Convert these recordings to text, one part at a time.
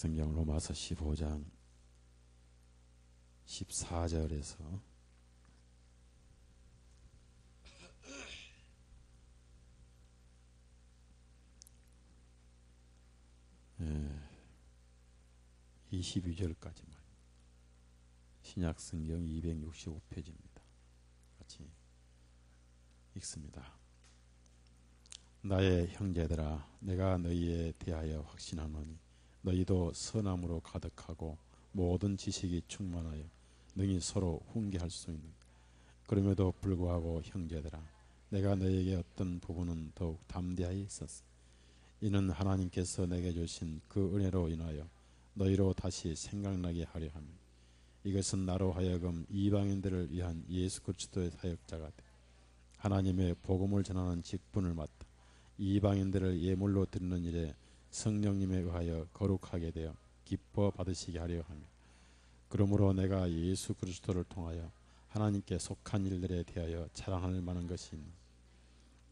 신약성경 로마서 15장 14절에서 22절까지만 신약성경 265페이지입니다. 같이 읽습니다. 나의 형제들아, 내가 너희에 대하여 확신하노니 너희도 선함으로 가득하고 모든 지식이 충만하여 능히 서로 훈계할 수 있는. 그럼에도 불구하고 형제들아, 내가 너희에게 어떤 부분은 더욱 담대하게 있었어. 이는 하나님께서 내게 주신 그 은혜로 인하여 너희로 다시 생각나게 하려 함이라. 이것은 나로 하여금 이방인들을 위한 예수 그리스도의 사역자가 돼 하나님의 복음을 전하는 직분을 맡아 이방인들을 예물로 드리는 일에 성령님에 의하여 거룩하게 되어 기뻐 받으시게 하려 하며, 그러므로 내가 예수 그리스도를 통하여 하나님께 속한 일들에 대하여 자랑할 만한 것이 있는.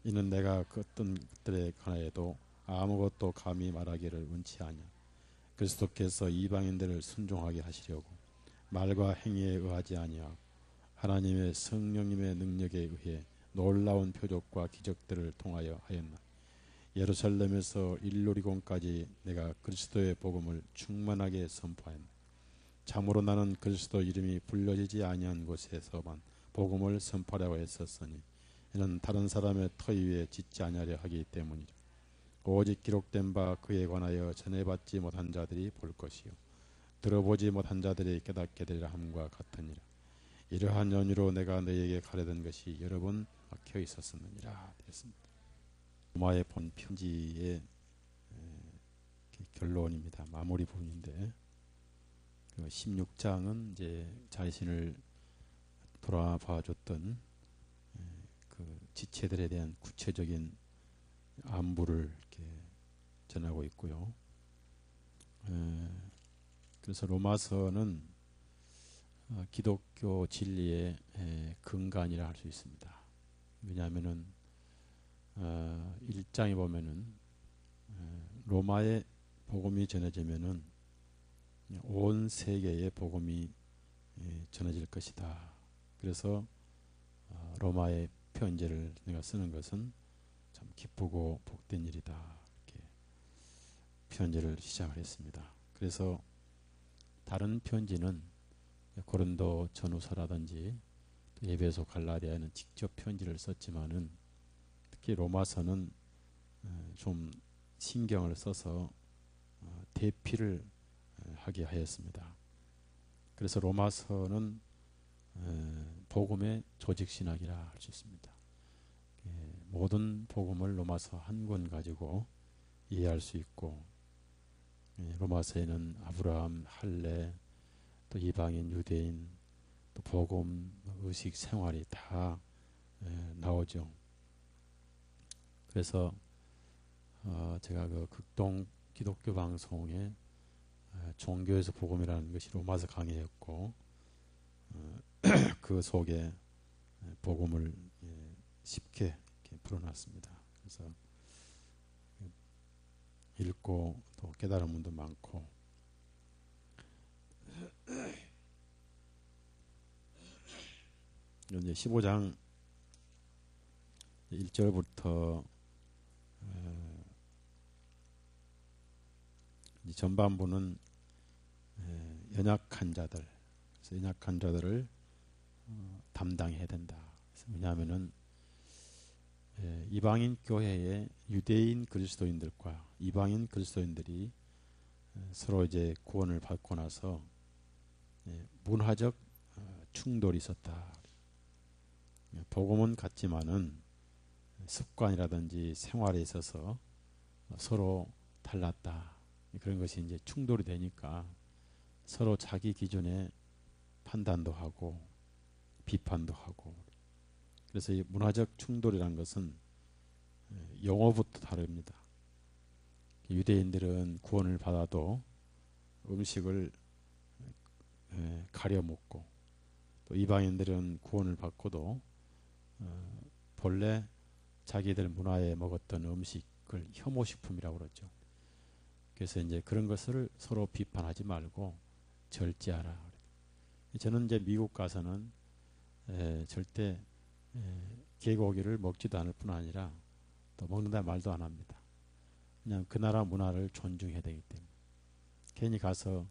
이는 내가 그 어떤 것들에 관하여도 아무것도 감히 말하기를 원치 아니하. 그리스도께서 이방인들을 순종하게 하시려고 말과 행위에 의하지 아니하고 하나님의 성령님의 능력에 의해 놀라운 표적과 기적들을 통하여 하였나. 예루살렘에서 일루리곤까지 내가 그리스도의 복음을 충만하게 선포하였나. 참으로 나는 그리스도 이름이 불려지지 아니한 곳에서만 복음을 선포하려고 했었으니 이는 다른 사람의 터 위에 짓지 아니하려 하기 때문이라. 오직 기록된 바 그에 관하여 전해받지 못한 자들이 볼 것이요 들어보지 못한 자들이 깨닫게 되리라 함과 같으니라. 이러한 연유로 내가 너희에게 가려던 것이 여러 번 막혀 있었느니라. 됐습니다. 로마에 본 편지의 결론입니다. 마무리 부분인데, 16장은 이제 자신을 돌아봐 줬던 그 지체들에 대한 구체적인 안부를 이렇게 전하고 있고요. 그래서 로마서는 기독교 진리의 근간이라 할 수 있습니다. 왜냐하면은 1장에 보면은 로마의 복음이 전해지면은 온 세계에 복음이 전해질 것이다. 그래서 로마의 편지를 내가 쓰는 것은 참 기쁘고 복된 일이다. 이렇게 편지를 시작을 했습니다. 그래서 다른 편지는 고린도 전후서라든지 에베소 갈라디아에는 직접 편지를 썼지만은 특히 로마서는 좀 신경을 써서 대피를 하게 하였습니다. 그래서 로마서는 복음의 조직신학이라 할 수 있습니다. 모든 복음을 로마서 한 권 가지고 이해할 수 있고, 로마서에는 아브라함, 할례, 또 이방인, 유대인, 또 복음, 의식, 생활이 다 나오죠. 그래서 제가 그 극동 기독교 방송에 종교에서 복음이라는 것이 로마서 강의였고, 그 속에 복음을 쉽게 이렇게 풀어놨습니다. 그래서 읽고 또 깨달은 분도 많고, 이제 15장 1절부터 전반부는 연약한 자들, 그래서 연약한 자들을 담당해야 된다. 왜냐하면은 이방인 교회의 유대인 그리스도인들과 이방인 그리스도인들이 서로 이제 구원을 받고 나서 문화적 충돌이 있었다. 복음은 같지만은 습관이라든지 생활에 있어서 서로 달랐다. 그런 것이 이제 충돌이 되니까 서로 자기 기준에 판단도 하고 비판도 하고, 그래서 이 문화적 충돌이라는 것은 용어부터 다릅니다. 유대인들은 구원을 받아도 음식을 가려 먹고, 또 이방인들은 구원을 받고도 본래 자기들 문화에 먹었던 음식을 혐오식품이라고 그러죠. 그래서 이제 그런 것을 서로 비판하지 말고 절제하라. 저는 이제 미국 가서는 절대 개고기를 먹지도 않을 뿐 아니라 또 먹는다 말도 안 합니다. 그냥 그 나라 문화를 존중해야 되기 때문에 괜히 가서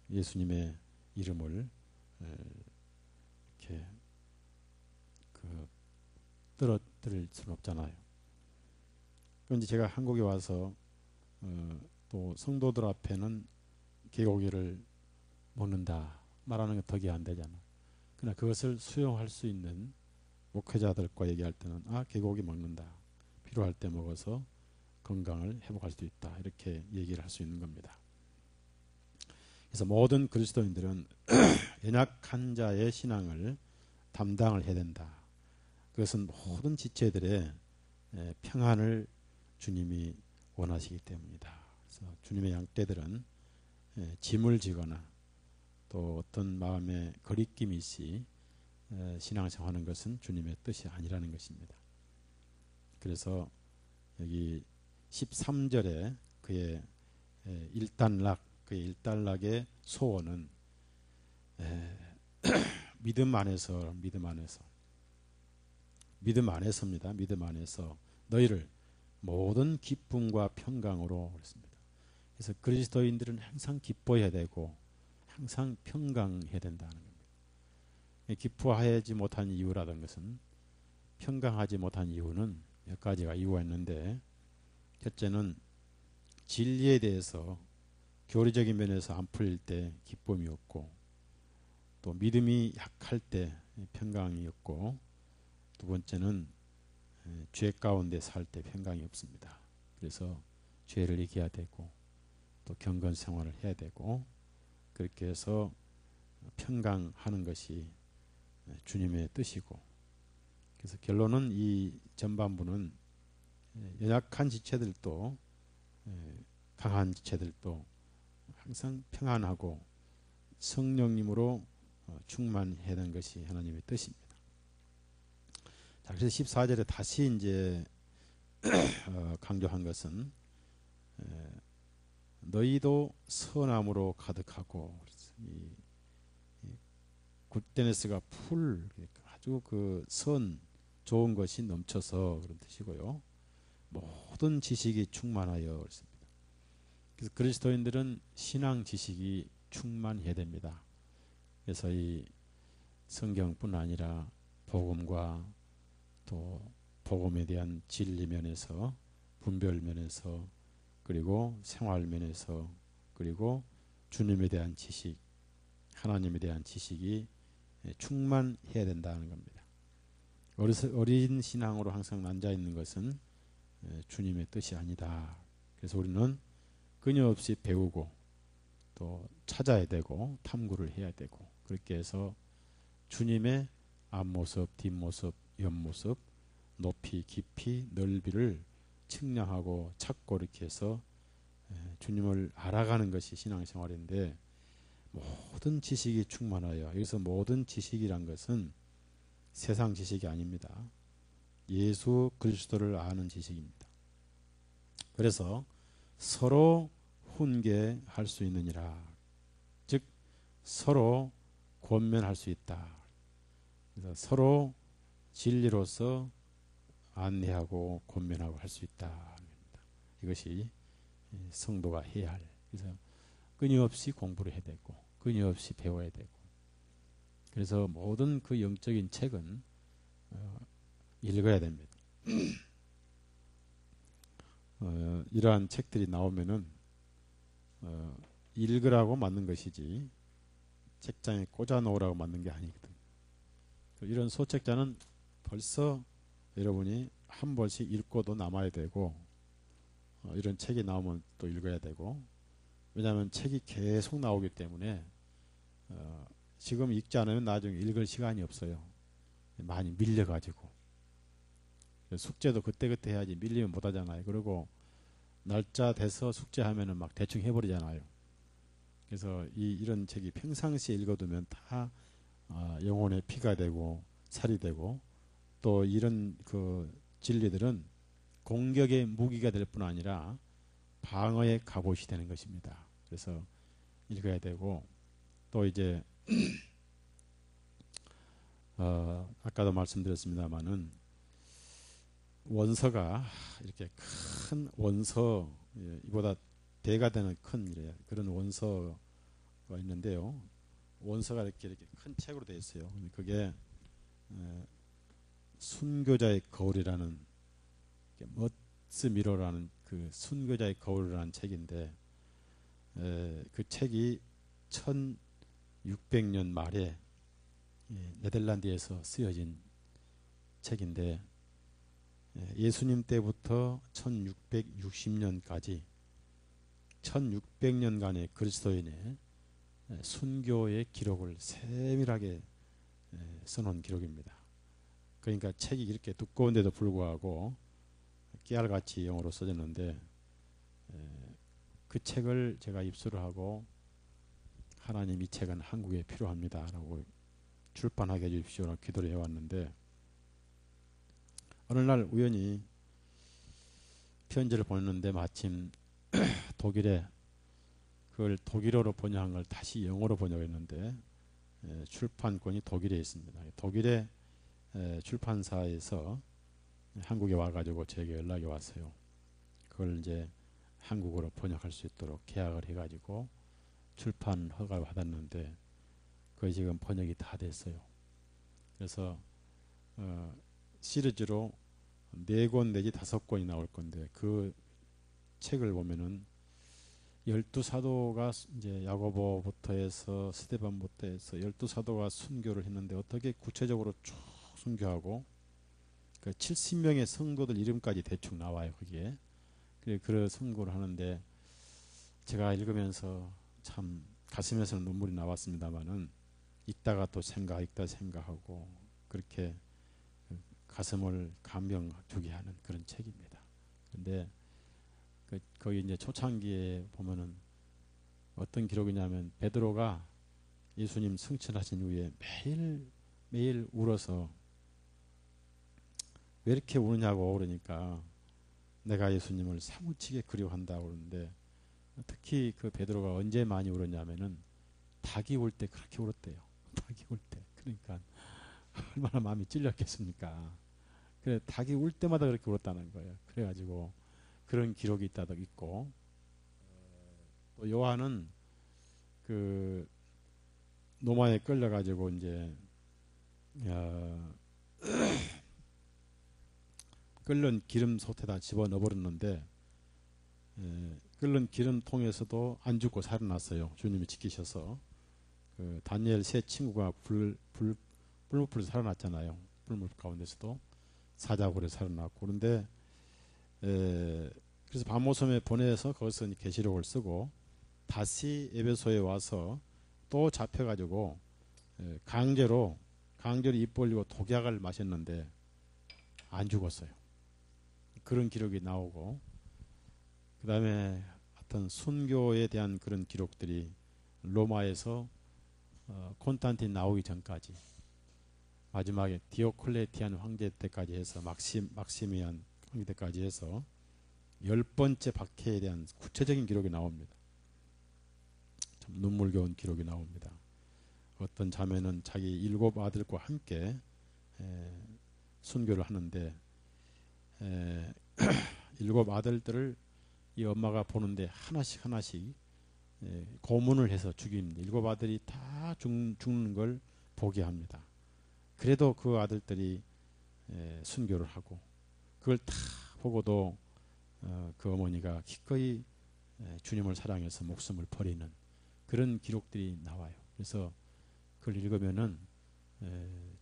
예수님의 이름을 이렇게 떨어뜨릴 수는 없잖아요. 그런데 제가 한국에 와서 또 성도들 앞에는 개고기를 먹는다 말하는 게 덕이 안 되잖아. 그러나 그것을 수용할 수 있는 목회자들과 얘기할 때는 개고기 먹는다. 필요할 때 먹어서 건강을 회복할 수 있다. 이렇게 얘기를 할 수 있는 겁니다. 그래서 모든 그리스도인들은 연약한 자의 신앙을 담당을 해야 된다. 그것은 모든 지체들의 평안을 주님이 원하시기 때문이다. 그래서 주님의 양떼들은 짐을 지거나 또 어떤 마음에 거리낌이 있이 신앙생활하는 것은 주님의 뜻이 아니라는 것입니다. 그래서 여기 13절에 그의 일단락의 소원은 믿음 안에서입니다. 믿음 안에서 너희를 모든 기쁨과 평강으로 그랬습니다. 그래서 그리스도인들은 항상 기뻐해야 되고 항상 평강해야 된다는 겁니다. 기뻐하지 못한 이유라는 것은 평강하지 못한 이유는 몇 가지가 이유가 있는데 첫째는 진리에 대해서 교리적인 면에서 안 풀릴 때 기쁨이 없고 또 믿음이 약할 때 평강이 없고 두 번째는 죄 가운데 살 때 평강이 없습니다. 그래서 죄를 이겨야 되고 또 경건 생활을 해야 되고 그렇게 해서 평강하는 것이 주님의 뜻이고 그래서 결론은 이 전반부는 연약한 지체들도 강한 지체들도 항상 평안하고 성령님으로 충만해야 되는 것이 하나님의 뜻입니다. 자, 그래서 14절에 다시 이제 강조한 것은 너희도 선함으로 가득하고 이 굿데네스가 풀 아주 그 선 좋은 것이 넘쳐서 그런 뜻이고요. 모든 지식이 충만하여 그렇습니다. 그래서 그리스도인들은 신앙 지식이 충만해야 됩니다. 그래서 이 성경뿐 아니라 복음과 또 복음에 대한 진리 면에서 분별 면에서 그리고 생활 면에서 그리고 주님에 대한 지식 하나님에 대한 지식이 충만해야 된다는 겁니다. 어린 신앙으로 항상 앉아있는 것은 주님의 뜻이 아니다. 그래서 우리는 끊임없이 배우고 또 찾아야 되고 탐구를 해야 되고 그렇게 해서 주님의 앞모습, 뒷모습, 옆모습, 높이, 깊이, 넓이를 측량하고 찾고 이렇게 해서 주님을 알아가는 것이 신앙생활인데 모든 지식이 충만하여 여기서 모든 지식이란 것은 세상 지식이 아닙니다. 예수 그리스도를 아는 지식입니다. 그래서 서로 훈계할 수 있느니라. 즉 서로 권면할 수 있다. 그래서 서로 진리로서 안내하고 권면하고 할 수 있다. 이것이 성도가 해야 할. 그래서 끊임없이 공부를 해야 되고 끊임없이 배워야 되고 그래서 모든 그 영적인 책은 읽어야 됩니다. 이러한 책들이 나오면은 읽으라고 만든 것이지 책장에 꽂아 놓으라고 만든 게 아니거든. 이런 소책자는 벌써 여러분이 한 번씩 읽고도 남아야 되고 이런 책이 나오면 또 읽어야 되고 왜냐하면 책이 계속 나오기 때문에 지금 읽지 않으면 나중에 읽을 시간이 없어요. 많이 밀려가지고 숙제도 그때그때 해야지 밀리면 못하잖아요. 그리고 날짜 돼서 숙제하면은 막 대충 해버리잖아요. 그래서 이런 책이 평상시에 읽어두면 다 영혼의 피가 되고 살이 되고 또 이런 그 진리들은 공격의 무기가 될 뿐 아니라 방어의 갑옷이 되는 것입니다. 그래서 읽어야 되고 또 이제 아까도 말씀드렸습니다마는 원서가 이렇게 큰 원서 이보다 대가 되는 큰 그런 원서가 있는데요. 원서가 이렇게 큰 책으로 되어 있어요. 그게 순교자의 거울이라는 머스미러라는 그 순교자의 거울이라는 책인데 그 책이 1600년 말에 네덜란드에서 쓰여진 책인데 예수님 때부터 1660년까지 1600년간의 그리스도인의 순교의 기록을 세밀하게 써놓은 기록입니다. 그러니까 책이 이렇게 두꺼운데도 불구하고 깨알같이 영어로 써졌는데 그 책을 제가 입수를 하고 하나님 이 책은 한국에 필요합니다 라고 출판하게 해주십시오 라고 기도를 해왔는데 어느 날 우연히 편지를 보냈는데 마침 독일에 그걸 독일어로 번역한 걸 다시 영어로 번역했는데 출판권이 독일에 있습니다. 독일의 출판사에서 한국에 와가지고 제게 연락이 왔어요. 그걸 이제 한국어로 번역할 수 있도록 계약을 해가지고 출판 허가를 받았는데 그게 지금 번역이 다 됐어요. 그래서 시리즈로 4권 내지 5권이 나올 건데 그 책을 보면은 12사도가 이제 야고보부터 해서 스데반부터 해서 12사도가 순교를 했는데 어떻게 구체적으로 쭉 순교하고 그 70명의 성도들 이름까지 대충 나와요. 거기에. 그런 선고를 하는데 제가 읽으면서 참 가슴에서는 눈물이 나왔습니다만은 읽다가 또 읽다 생각하고 그렇게 가슴을 감명 주게 하는 그런 책입니다. 근데 거기 이제 초창기에 보면은 어떤 기록이냐면 베드로가 예수님 승천하신 후에 매일 울어서 왜 이렇게 우느냐고 그러니까 내가 예수님을 사무치게 그리워한다고 그러는데 특히 그 베드로가 언제 많이 울었냐면은 닭이 올 때 그렇게 울었대요. 닭이 올 때. 그러니까 얼마나 마음이 찔렸겠습니까. 그래 닭이 울 때마다 그렇게 울었다는 거예요. 그래가지고 그런 기록이 있다도 있고 또 요한은 그 로마에 끌려가지고 이제 끓는 기름 솥에다 집어넣어 버렸는데 끓는 기름통에서도 안 죽고 살아났어요. 주님이 지키셔서 그 다니엘 세 친구가 불 살아났잖아요. 불물 가운데서도 사자굴에 살아났고 그런데 그래서 바모섬에 보내서 거기서 계시록을 쓰고 다시 에베소에 와서 또 잡혀가지고 강제로 입 벌리고 독약을 마셨는데 안 죽었어요. 그런 기록이 나오고 그 다음에 어떤 순교에 대한 그런 기록들이 로마에서 콘스탄틴 나오기 전까지 마지막에 디오클레티안 황제 때까지 해서 막시미안 황제 때까지 해서 10번째 박해에 대한 구체적인 기록이 나옵니다. 참 눈물겨운 기록이 나옵니다. 어떤 자매는 자기 7 아들과 함께 순교를 하는데 7 아들들을 이 엄마가 보는데 하나씩 고문을 해서 죽입니다. 7 아들이 다 죽는 걸 보게 합니다. 그래도 그 아들들이 순교를 하고 그걸 다 보고도 그 어머니가 기꺼이 주님을 사랑해서 목숨을 버리는 그런 기록들이 나와요. 그래서 그걸 읽으면은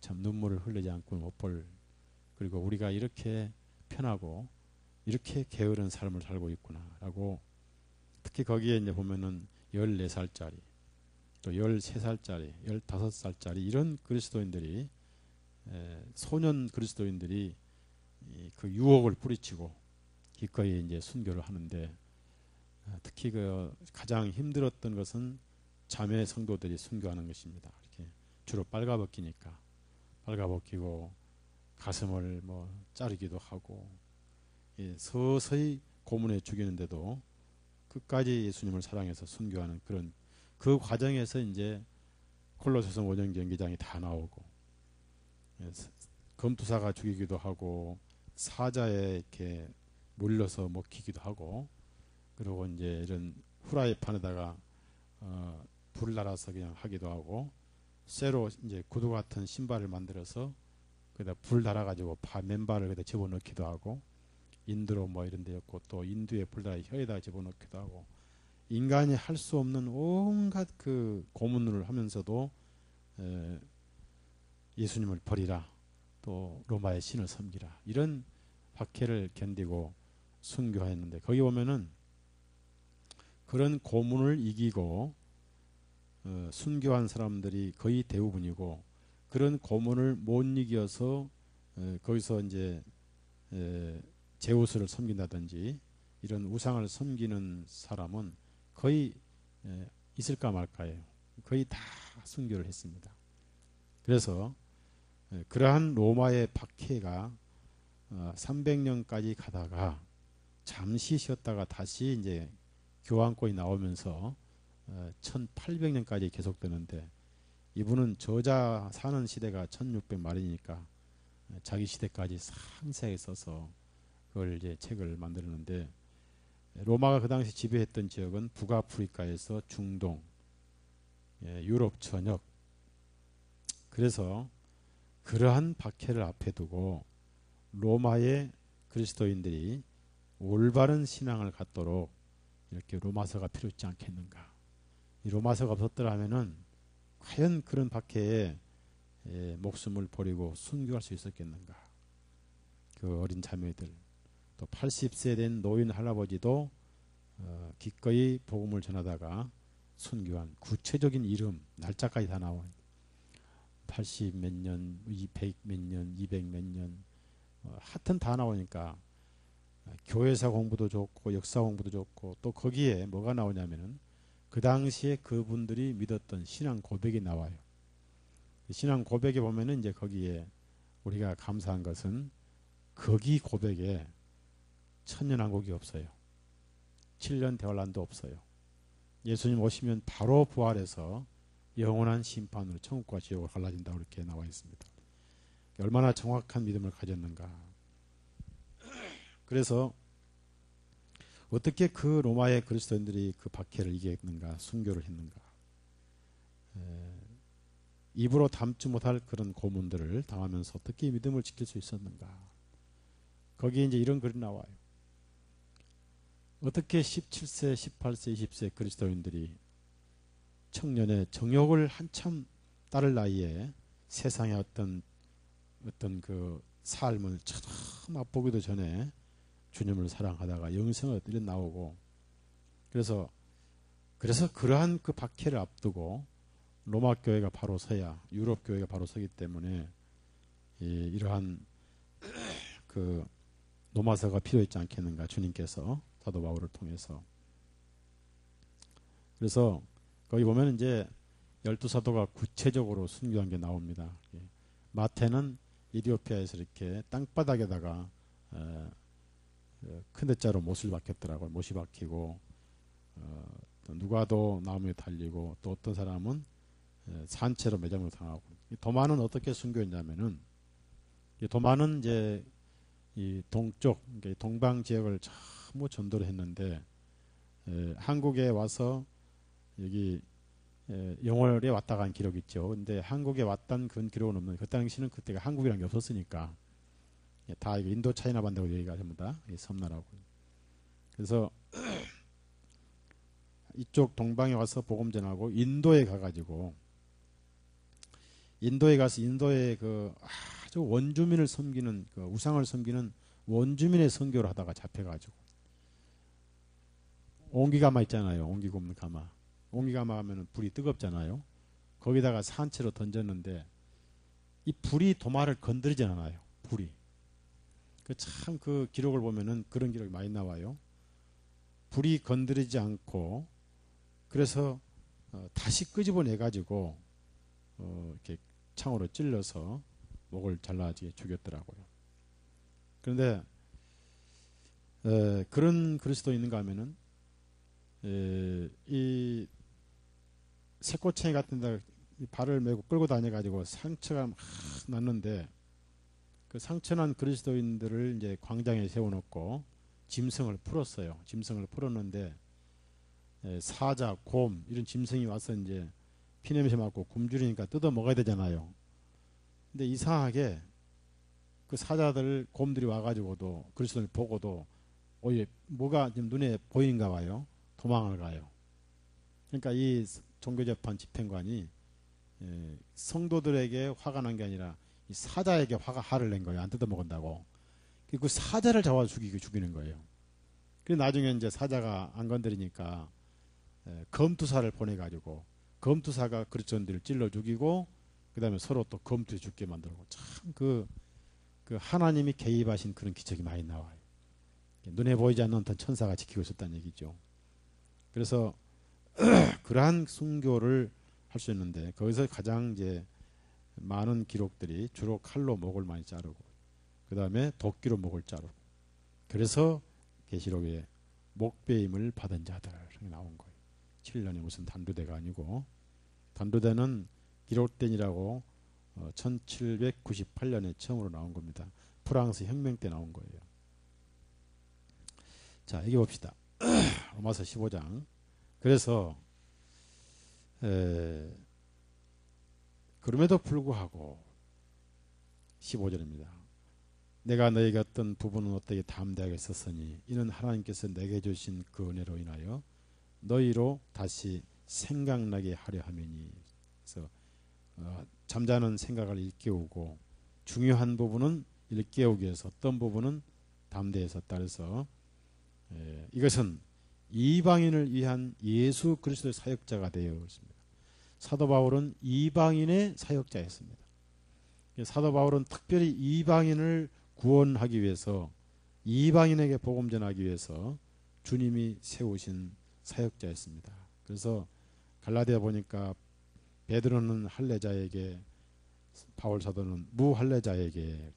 참 눈물을 흘리지 않고 못 볼 그리고 우리가 이렇게 편하고 이렇게 게으른 삶을 살고 있구나라고 특히 거기에 이제 보면은 14살짜리 또 13살짜리 15살짜리 이런 그리스도인들이 소년 그리스도인들이 그 유혹을 뿌리치고 기꺼이 이제 순교를 하는데 특히 그 가장 힘들었던 것은 자매 성도들이 순교하는 것입니다. 이렇게 주로 빨가벗기니까 빨가벗기고 가슴을 자르기도 하고 서서히 고문해 죽이는데도 끝까지 예수님을 사랑해서 순교하는 그런 그 과정에서 이제 콜로새서 5년 경기장이 다 나오고 검투사가 죽이기도 하고 사자에 이렇게 몰려서 먹히기도 하고 그리고 이제 이런 후라이팬에다가 불 날아서 그냥 하기도 하고 쇠로 이제 구두 같은 신발을 만들어서 거기다 불 달아가지고 맨발을 거기다 집어넣기도 하고 인도로 뭐 이런 데였고 또 인두에 불 달아 혀에다 집어넣기도 하고 인간이 할 수 없는 온갖 그 고문을 하면서도 예수님을 버리라 또 로마의 신을 섬기라 이런 박해를 견디고 순교했는데 거기 보면은 그런 고문을 이기고 순교한 사람들이 거의 대부분이고 그런 고문을 못 이겨서 거기서 이제 제우스를 섬긴다든지 이런 우상을 섬기는 사람은 거의 있을까 말까예요. 거의 다 순교를 했습니다. 그래서 그러한 로마의 박해가 300년까지 가다가 잠시 쉬었다가 다시 이제 교황권이 나오면서 1800년까지 계속되는데 이분은 저자 사는 시대가 1600 말이니까 자기 시대까지 상세하게 써서 그걸 이제 책을 만들었는데 로마가 그 당시 지배했던 지역은 북아프리카에서 중동, 유럽 전역. 그래서 그러한 박해를 앞에 두고 로마의 그리스도인들이 올바른 신앙을 갖도록 이렇게 로마서가 필요 있지 않겠는가. 이 로마서가 없었더라면은 과연 그런 박해에 목숨을 버리고 순교할 수 있었겠는가. 그 어린 자매들 또 80세 된 노인 할아버지도 기꺼이 복음을 전하다가 순교한 구체적인 이름 날짜까지 다 나온 80 몇 년, 200 몇 년, 200 몇 년 하여튼 다 나오니까 교회사 공부도 좋고 역사 공부도 좋고 또 거기에 뭐가 나오냐면은 그 당시에 그분들이 믿었던 신앙 고백이 나와요. 신앙 고백에 보면은 이제 거기에 우리가 감사한 것은 거기 고백에 천년왕국이 없어요. 7년 대환란도 없어요. 예수님 오시면 바로 부활해서 영원한 심판으로 천국과 지옥을 갈라진다고 이렇게 나와 있습니다. 얼마나 정확한 믿음을 가졌는가. 그래서 어떻게 그 로마의 그리스도인들이 그 박해를 이겼는가, 순교를 했는가. 입으로 담지 못할 그런 고문들을 당하면서 어떻게 믿음을 지킬 수 있었는가. 거기에 이제 이런 글이 나와요. 어떻게 17세, 18세, 20세 그리스도인들이 청년의 정욕을 한참 따를 나이에 세상의 어떤 그 삶을 처음 맛보기도 전에 주님을 사랑하다가 영생을 얻으려 나오고 그래서 그러한 그 박해를 앞두고 로마 교회가 바로 서야 유럽 교회가 바로 서기 때문에 이러한 그 로마서가 필요했지 않겠는가 주님께서 사도 바울을 통해서. 그래서 거기 보면 이제 12사도가 구체적으로 순교한 게 나옵니다. 마태는 이디오피아에서 이렇게 땅바닥에다가 큰 대자로 못을 박혔더라고요. 못이 박히고 또 누가도 나무에 달리고 또 어떤 사람은 산채로 매장을 당하고. 도마는 어떻게 순교했냐면은 도마는 이제 이 동쪽 그러니까 동방 지역을 전부 전도를 했는데 한국에 와서 여기 영월에 왔다 간 기록이 있죠. 근데 한국에 왔다는 그런 기록은 없는. 그 당시는 그때가 한국이라는 게 없었으니까 다 인도 차이나 반다고 얘기가 전부 다 섬나라고. 그래서 이쪽 동방에 와서 복음 전하고 인도에 가가지고 인도에 가서 인도의 그 아주 원주민을 섬기는 그 우상을 섬기는 원주민의 선교를 하다가 잡혀가지고 옹기가마 있잖아요. 옹기고문 가마. 옹기가마 하면 불이 뜨겁잖아요. 거기다가 산채로 던졌는데 이 불이 도마를 건드리지 않아요. 불이. 참 그 기록을 보면은 그런 기록이 많이 나와요. 불이 건드리지 않고 그래서 다시 끄집어내 가지고 이렇게 창으로 찔러서 목을 잘라지게 죽였더라고요. 그런데 그런 그리스도인인가 하면은 이 새꼬챙이 같은 데 발을 메고 끌고 다녀가지고 상처가 막 났는데 그 상처난 그리스도인들을 이제 광장에 세워놓고 짐승을 풀었어요. 짐승을 풀었는데 사자, 곰 이런 짐승이 와서 이제 피냄새 맡고 굶주리니까 뜯어 먹어야 되잖아요. 근데 이상하게 그 사자들, 곰들이 와가지고도 그리스도를 보고도 뭐가 지금 눈에 보이는가 봐요. 도망을 가요. 그러니까 이 종교재판 집행관이 성도들에게 화가 난 게 아니라 이 사자에게 화를 낸 거예요. 안 뜯어 먹은다고. 그 사자를 잡아 죽이는 거예요. 그래서 나중에 이제 사자가 안 건드리니까 검투사를 보내가지고 검투사가 그리스도인들을 찔러 죽이고 그 다음에 서로 또 검투에 죽게 만들고 참 그 하나님이 개입하신 그런 기적이 많이 나와요. 눈에 보이지 않는 어떤 천사가 지키고 있었다는 얘기죠. 그래서 그러한 순교를 할 수 있는데 거기서 가장 이제 많은 기록들이 주로 칼로 목을 많이 자르고 그 다음에 도끼로 목을 자르고 그래서 계시록에 목베임을 받은 자들 나온 거예요. 7년이 무슨 단두대가 아니고 단두대는 기록된이라고 1798년에 처음으로 나온 겁니다. 프랑스 혁명 때 나온 거예요. 자, 여기 봅시다. 로마서 15장. 그래서 그럼에도 불구하고 15절입니다. 내가 너에게 어떤 부분은 어떻게 담대하게 썼으니 이는 하나님께서 내게 주신 그 은혜로 인하여 너희로 다시 생각나게 하려 함이니. 그래서 잠자는 생각을 일깨우고 중요한 부분은 일깨우기 위해서 어떤 부분은 담대히 썼다. 그래서 이것은 이방인을 위한 예수 그리스도의 사역자가 되어 있습니다. 사도 바울은 이방인의 사역자였습니다. 사도 바울은 특별히 이방인을 구원하기 위해서 이방인에게 복음 전하기 위해서 주님이 세우신 사역자였습니다. 그래서 갈라디아 보니까 베드로는 할례자에게 바울 사도는 무할례자에게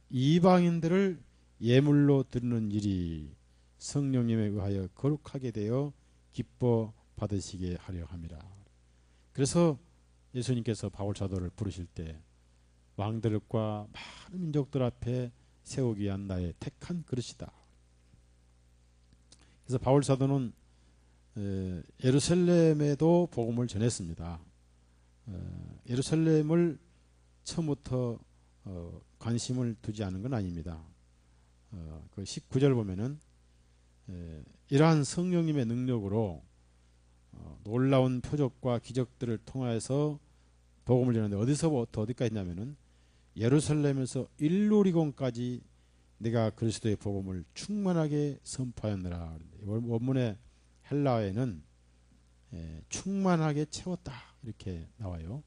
이방인들을 예물로 드리는 일이 성령님에 의하여 거룩하게 되어 기뻐 받으시게 하려 함이라. 그래서 예수님께서 바울 사도를 부르실 때 왕들과 많은 민족들 앞에 세우기 위한 나의 택한 그릇이다. 그래서 바울 사도는 예루살렘에도 복음을 전했습니다. 예루살렘을 처음부터 관심을 두지 않은 건 아닙니다. 그 19절 보면은 이러한 성령님의 능력으로 놀라운 표적과 기적들을 통해서 복음을 전하는데 어디서부터 어디까지 있냐면은 예루살렘에서 일루리곤까지 내가 그리스도의 복음을 충만하게 선포하였느라. 원문의 헬라어에는 충만하게 채웠다 이렇게 나와요.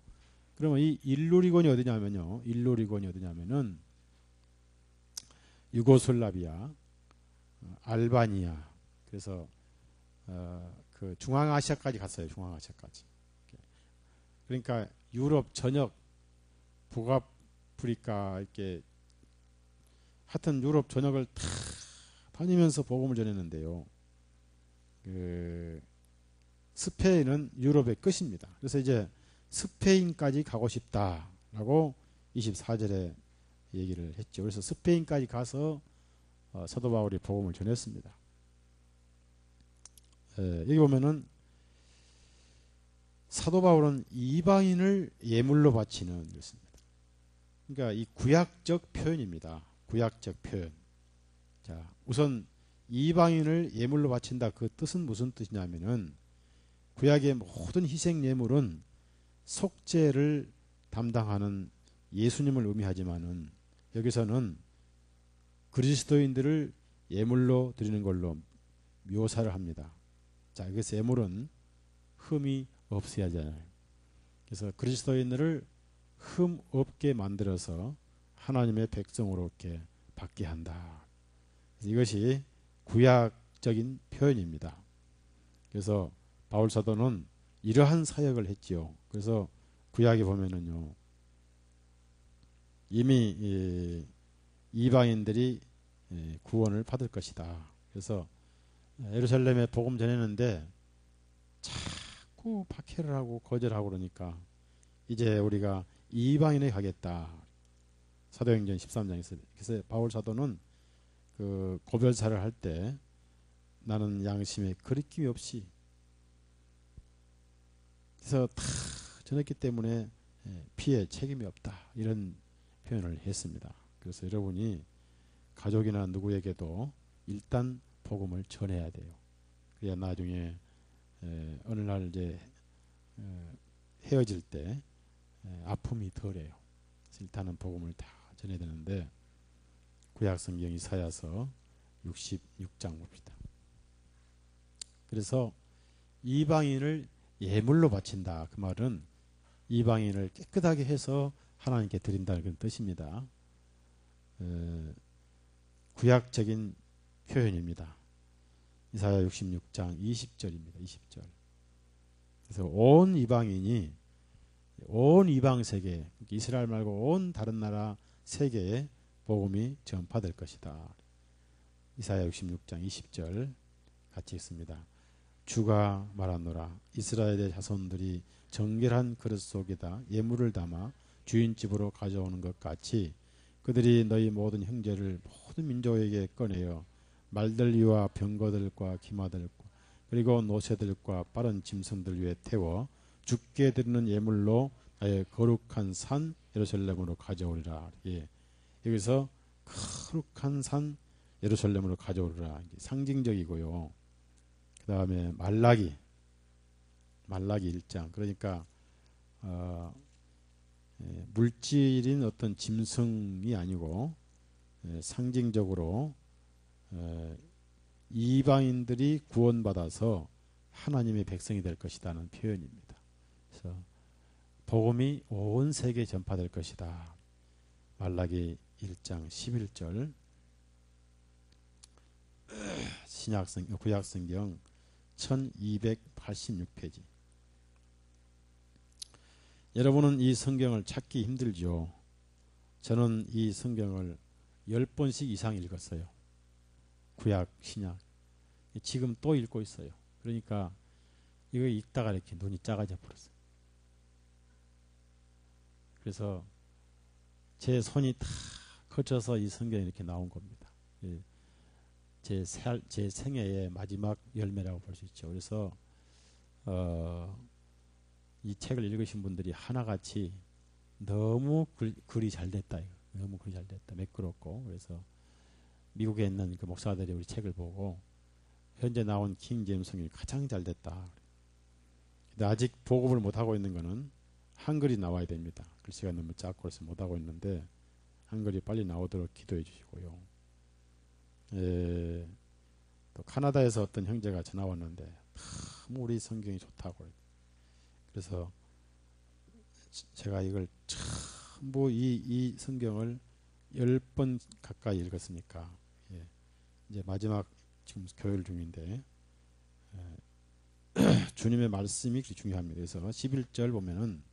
그러면 이 일루리곤이 어디냐면요. 일루리곤이 어디냐면은 유고슬라비아, 알바니아, 그래서 그 중앙아시아까지 갔어요. 중앙아시아까지. 그러니까 유럽 전역, 북아프리카 이렇게 하여튼 유럽 전역을 다 다니면서 복음을 전했는데요. 그 스페인은 유럽의 끝입니다. 그래서 이제 스페인까지 가고 싶다라고 24절에 얘기를 했죠. 그래서 스페인까지 가서 사도 바울이 복음을 전했습니다. 여기 보면은 사도 바울은 이방인을 예물로 바치는 것입니다. 그러니까 이 구약적 표현입니다. 구약적 표현. 자, 우선 이방인을 예물로 바친다. 그 뜻은 무슨 뜻이냐면은 구약의 모든 희생 예물은 속죄를 담당하는 예수님을 의미하지만은 여기서는 그리스도인들을 예물로 드리는 걸로 묘사를 합니다. 자, 여기서 예물은 흠이 없어야 하잖아요. 그래서 그리스도인들을 흠 없게 만들어서 하나님의 백성으로 이렇게 받게 한다. 이것이 구약적인 표현입니다. 그래서 바울 사도는 이러한 사역을 했지요. 그래서 구약에 보면은요, 이미 이방인들이 구원을 받을 것이다. 그래서 예루살렘에 복음 전했는데 자꾸 박해를 하고 거절하고 그러니까 이제 우리가 이방인에 가겠다. 사도행전 13장에서. 그래서 바울 사도는 그 고별사를 할 때 나는 양심에 거리낌이 없이 그래서 다 전했기 때문에 피해 책임이 없다. 이런 표현을 했습니다. 그래서 여러분이 가족이나 누구에게도 일단 복음을 전해야 돼요. 그래야 나중에 어느 날 이제 헤어질 때 아픔이 덜해요. 일단은 복음을 다 전해야 되는데 구약성경 이사야서 66장 봅시다. 그래서 이방인을 예물로 바친다. 그 말은 이방인을 깨끗하게 해서 하나님께 드린다는 그런 뜻입니다. 구약적인 표현입니다. 이사야 66장 20절입니다. 20절. 그래서 온 이방인이 온 이방 세계, 이스라엘 말고 온 다른 나라 세계에 복음이 전파될 것이다. 이사야 66장 20절 같이 읽습니다. 주가 말하노라. 이스라엘의 자손들이 정결한 그릇 속에다 예물을 담아 주인집으로 가져오는 것 같이 그들이 너희 모든 형제를 모든 민족에게 꺼내어 말들이와 병거들과 기마들과 그리고 노새들과 빠른 짐승들 위에 태워 죽게 드리는 예물로 나의 거룩한 산 예루살렘으로 가져오리라. 예. 여기서 거룩한 산 예루살렘으로 가져오리라. 상징적이고요. 그 다음에 말라기 1장. 그러니까 물질인 어떤 짐승이 아니고 상징적으로 이방인들이 구원받아서 하나님의 백성이 될 것이라는 표현입니다. 그래서 복음이 온 세계에 전파될 것이다. 말라기 1장 11절 구약성경 1286페이지. 여러분은 이 성경을 찾기 힘들죠. 저는 이 성경을 10번씩 이상 읽었어요. 구약, 신약. 지금 또 읽고 있어요. 그러니까 이거 읽다가 이렇게 눈이 작아져 버렸어요. 그래서 제 손이 다 거쳐서 이 성경이 이렇게 나온 겁니다. 제 생애의 마지막 열매라고 볼 수 있죠. 그래서 이 책을 읽으신 분들이 하나같이 너무 글이 잘 됐다. 너무 글이 잘 됐다. 매끄럽고. 그래서 미국에 있는 그 목사들이 우리 책을 보고 현재 나온 킹 제임스 성경이 가장 잘 됐다. 근데 아직 보급을 못하고 있는 거는 한글이 나와야 됩니다. 글씨가 너무 작고 해서 못하고 있는데 한글이 빨리 나오도록 기도해 주시고요. 또 카나다에서 어떤 형제가 전화 왔는데 참 우리 성경이 좋다고. 그래서 제가 이걸 전부 이 성경을 10번 가까이 읽었으니까 이제 마지막 지금 교열 중인데 주님의 말씀이 그렇게 중요합니다. 그래서 11절 보면은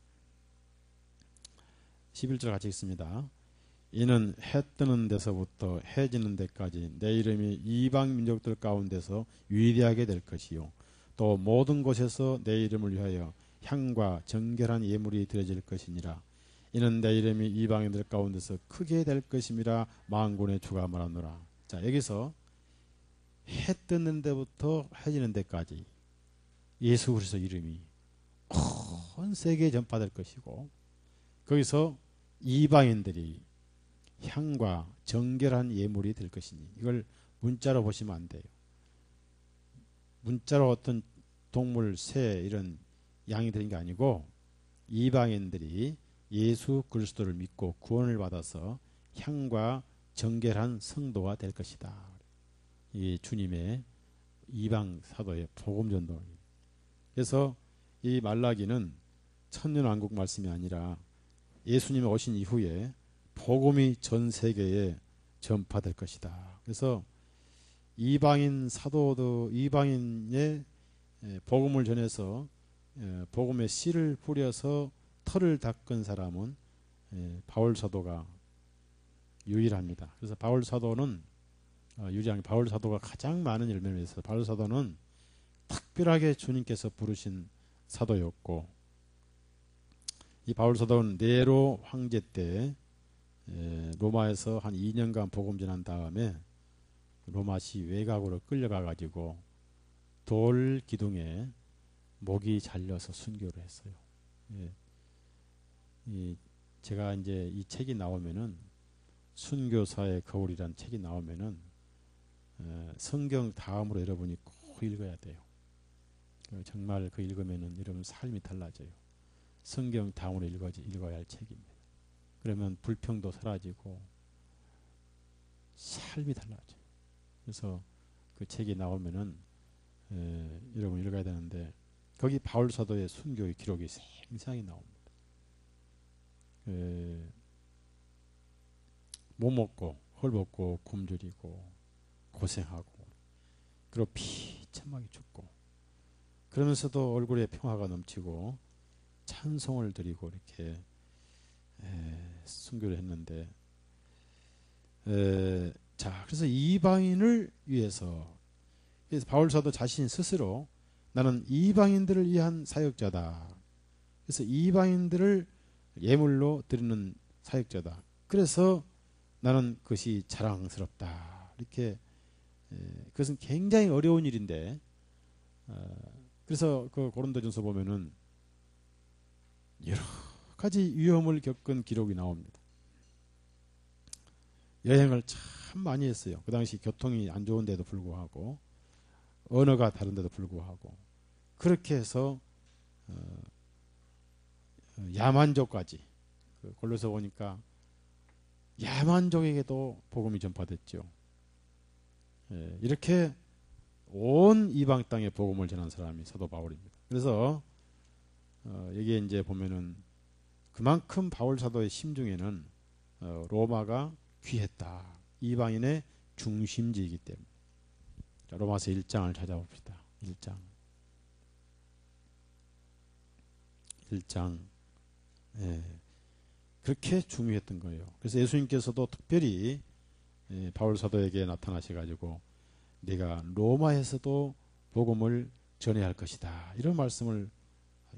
11절 같이 읽습니다. 이는 해 뜨는 데서부터 해 지는 데까지 내 이름이 이방 민족들 가운데서 위대하게 될 것이요 또 모든 곳에서 내 이름을 위하여 향과 정결한 예물이 드려질 것이니라. 이는 내 이름이 이방인들 가운데서 크게 될 것임이라 만군의 주가 말하노라. 자, 여기서 해 뜨는 데부터 해 지는 데까지 예수 그리스도 이름이 온 세계에 전파될 것이고 거기서 이방인들이 향과 정결한 예물이 될 것이니 이걸 문자로 보시면 안 돼요. 문자로 어떤 동물, 새 이런 양이 되는 게 아니고 이방인들이 예수 그리스도를 믿고 구원을 받아서 향과 정결한 성도가 될 것이다. 이 주님의 이방 사도의 복음 전도입니다. 그래서 이 말라기는 천년왕국 말씀이 아니라 예수님이 오신 이후에 복음이 전 세계에 전파될 것이다. 그래서 이방인 사도도 이방인의 복음을 전해서 복음의 씨를 뿌려서 털을 닦은 사람은 바울 사도가 유일합니다. 그래서 바울 사도는 유리왕 바울 사도가 가장 많은 열매를 맺어서 바울 사도는 특별하게 주님께서 부르신 사도였고, 이 바울 사도는 네로 황제 때 로마에서 한 2년간 복음 전한 다음에 로마시 외곽으로 끌려가 가지고 돌 기둥에 목이 잘려서 순교를 했어요. 제가 이제 이 책이 나오면은, 순교사의 거울이라는 책이 나오면은 성경 다음으로 여러분이 꼭 읽어야 돼요. 정말 그 읽으면은 여러분 삶이 달라져요. 성경 다음으로 읽어야 할 책입니다. 그러면 불평도 사라지고 삶이 달라져요. 그래서 그 책이 나오면은 여러분 읽어야 되는데, 거기 바울 사도의 순교의 기록이 생생히 나옵니다. 못 먹고 헐벗고 굶주리고 고생하고, 그리고 비참하게 죽고, 그러면서도 얼굴에 평화가 넘치고 찬송을 드리고 이렇게 순교를 했는데, 자, 그래서 이방인을 위해서, 그래서 바울 사도 자신 스스로 나는 이방인들을 위한 사역자다. 그래서 이방인들을 예물로 드리는 사역자다. 그래서 나는 그것이 자랑스럽다. 이렇게, 그것은 굉장히 어려운 일인데, 그래서 그 고린도전서 보면은 여러 가지 위험을 겪은 기록이 나옵니다. 여행을 참 많이 했어요. 그 당시 교통이 안 좋은데도 불구하고, 언어가 다른데도 불구하고, 그렇게 해서 야만족까지, 골로새 보니까 야만족에게도 복음이 전파됐죠. 이렇게 온 이방 땅에 복음을 전한 사람이 사도 바울입니다. 그래서 여기에 이제 보면은 그만큼 바울 사도의 심중에는 로마가 귀했다. 이방인의 중심지이기 때문에. 자, 로마서 1장을 찾아봅시다. 1장. 그렇게 중요했던 거예요. 그래서 예수님께서도 특별히 바울 사도에게 나타나셔가지고 네가 로마에서도 복음을 전해야 할 것이다. 이런 말씀을,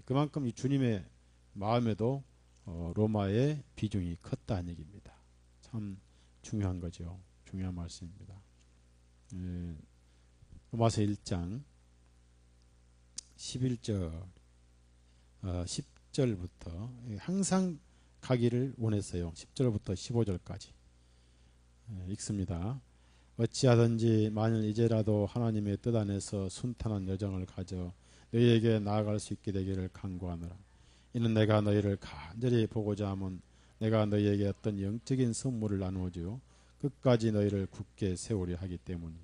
그만큼 이 주님의 마음에도 로마의 비중이 컸다는 얘기입니다. 참 중요한 거죠. 중요한 말씀입니다. 로마서 1장 11절 10절부터 항상 가기를 원했어요. 10절부터 15절까지 읽습니다. 어찌하든지 만일 이제라도 하나님의 뜻 안에서 순탄한 여정을 가져 너희에게 나아갈 수 있게 되기를 간구하노라. 이는 내가 너희를 간절히 보고자 함은 내가 너희에게 어떤 영적인 선물을 나누어 주어 끝까지 너희를 굳게 세우려 하기 때문이,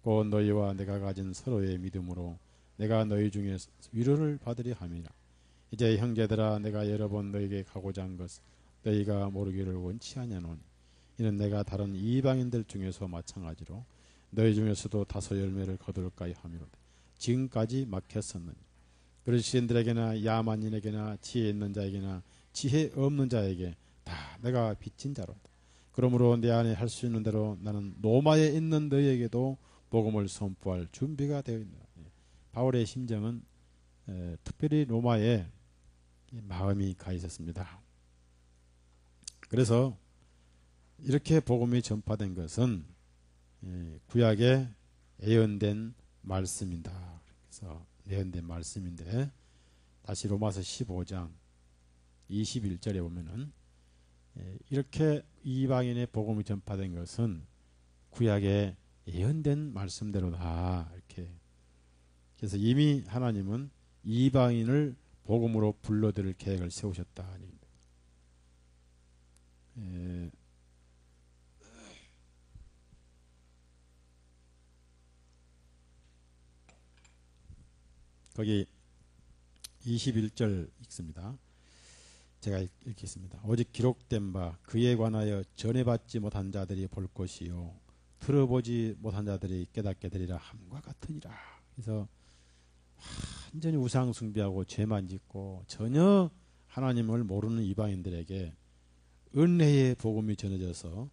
곧 너희와 내가 가진 서로의 믿음으로 내가 너희 중에 위로를 받으려 함이라. 이제 형제들아, 내가 여러 번 너희에게 가고자 한 것을 너희가 모르기를 원치 아니하노니, 이는 내가 다른 이방인들 중에서 마찬가지로 너희 중에서도 다소 열매를 거둘까 함이로다. 지금까지 막혔었느니 그리스도인들에게나 야만인에게나 지혜 있는 자에게나 지혜 없는 자에게 다 내가 빚진 자로다. 그러므로 내 안에 할 수 있는 대로 나는 로마에 있는 너희에게도 복음을 선포할 준비가 되어 있노라. 바울의 심정은 특별히 로마에 마음이 가 있었습니다. 그래서 이렇게 복음이 전파된 것은 구약에 예언된 말씀이다. 그래서 예언된 말씀인데, 다시 로마서 15장 21절에 보면은 이렇게 이방인의 복음이 전파된 것은 구약에 예언된 말씀대로다. 이렇게. 그래서 이미 하나님은 이방인을 복음으로 불러들일 계획을 세우셨다. 거기 21절 읽습니다. 제가 읽겠습니다. 오직 기록된 바 그에 관하여 전해받지 못한 자들이 볼 것이요 들어보지 못한 자들이 깨닫게 되리라 함과 같으니라. 그래서 완전히 우상 숭배하고 죄만 짓고 전혀 하나님을 모르는 이방인들에게 은혜의 복음이 전해져서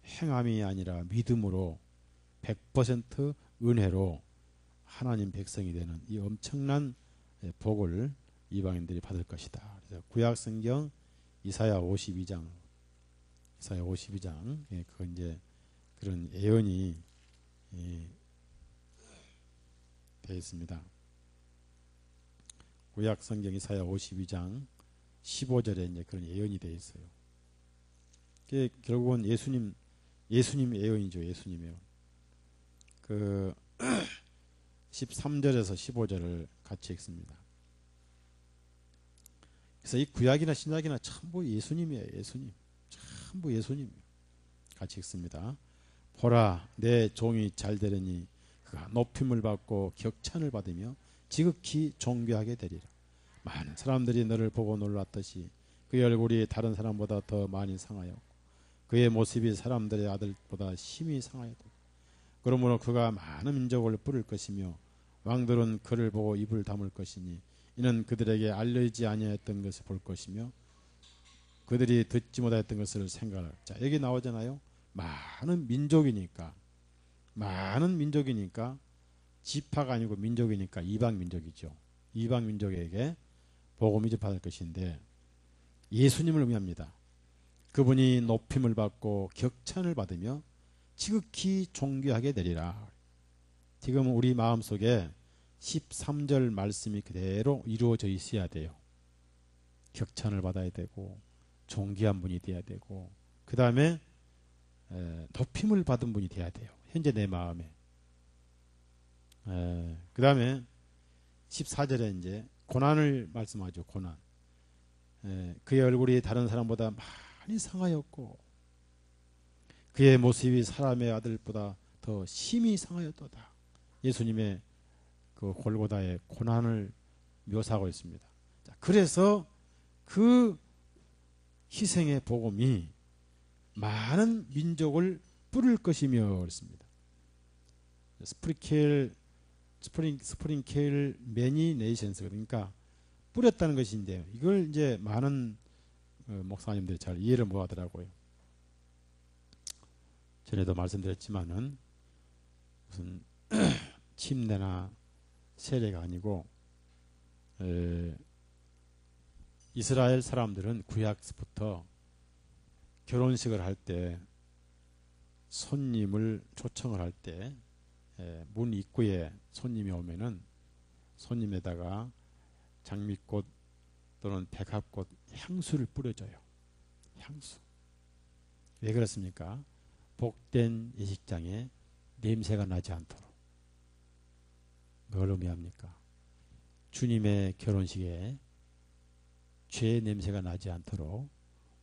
행함이 아니라 믿음으로 100% 은혜로 하나님 백성이 되는 이 엄청난 복을 이방인들이 받을 것이다. 그래서 구약성경 이사야 52장 그 이제 그런 예언이 되어 있습니다. 구약성경 이사야 52장 15절에 이제 그런 예언이 되어 있어요. 그게 결국은 예수님 예언이죠. 예수님 예언. 그 13절에서 15절을 같이 읽습니다. 그래서 이 구약이나 신약이나 전부 예수님이에요. 예수님. 전부 예수님. 같이 읽습니다. 보라 내 종이 잘되려니 그가 높임을 받고 격찬을 받으며 지극히 존귀하게 되리라. 많은 사람들이 너를 보고 놀랐듯이 그의 얼굴이 다른 사람보다 더 많이 상하였고 그의 모습이 사람들의 아들보다 심히 상하였다. 그러므로 그가 많은 민족을 부를 것이며 왕들은 그를 보고 입을 다물 것이니 이는 그들에게 알려지지 아니하였던 것을 볼 것이며 그들이 듣지 못하였던 것을 생각할. 자, 여기 나오잖아요. 많은 민족이니까 지파가 아니고 민족이니까 이방 민족이죠. 이방 민족에게 복음이 접할 것인데 예수님을 의미합니다. 그분이 높임을 받고 격찬을 받으며 지극히 존귀하게 되리라. 지금 우리 마음속에 13절 말씀이 그대로 이루어져 있어야 돼요. 격찬을 받아야 되고 존귀한 분이 돼야 되고 그 다음에 높임을 받은 분이 돼야 돼요. 현재 내 마음에. 그 다음에 14절에 이제 고난을 말씀하죠. 고난. 그의 얼굴이 다른 사람보다 많이 상하였고 그의 모습이 사람의 아들보다 더 심히 상하였도다. 예수님의 그 골고다의 고난을 묘사하고 있습니다. 자, 그래서 그 희생의 복음이 많은 민족을 뿌릴 것이며 그랬습니다. 스프링케일 매니 네이션스 그러니까 뿌렸다는 것인데요. 이걸 이제 많은 목사님들이 잘 이해를 못 하더라고요. 전에도 말씀드렸지만은 무슨 침례나 세례가 아니고 이스라엘 사람들은 구약부터 결혼식을 할 때 손님을 초청을 할 때 문 입구에 손님이 오면은 손님에다가 장미꽃 또는 백합꽃 향수를 뿌려줘요. 향수. 왜 그렇습니까? 복된 예식장에 냄새가 나지 않도록. 뭘 의미합니까? 주님의 결혼식에 죄의 냄새가 나지 않도록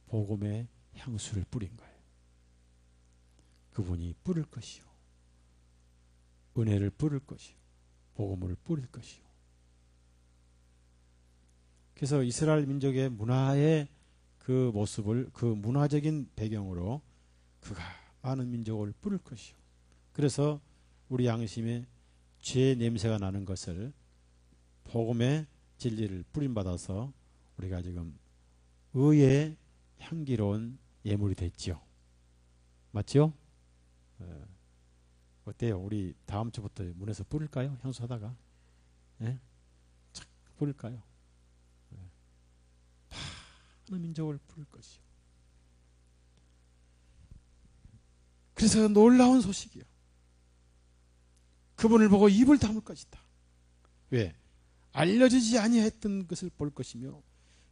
복음의 향수를 뿌린 거예요. 그분이 뿌릴 것이요. 은혜를 뿌릴 것이요. 복음을 뿌릴 것이요. 그래서 이스라엘 민족의 문화의 그 모습을 그 문화적인 배경으로 그가 많은 민족을 뿌릴 것이요. 그래서 우리 양심에 죄의 냄새가 나는 것을 복음의 진리를 뿌림받아서 우리가 지금 의의 향기로운 예물이 됐지요. 맞죠? 어때요? 우리 다음 주부터 문에서 뿌릴까요? 향수하다가 착 뿌릴까요? 많은 민족을 뿌릴 것이요. 그래서 놀라운 소식이요. 그분을 보고 입을 다물 것이다. 왜? 알려지지 아니했던 것을 볼 것이며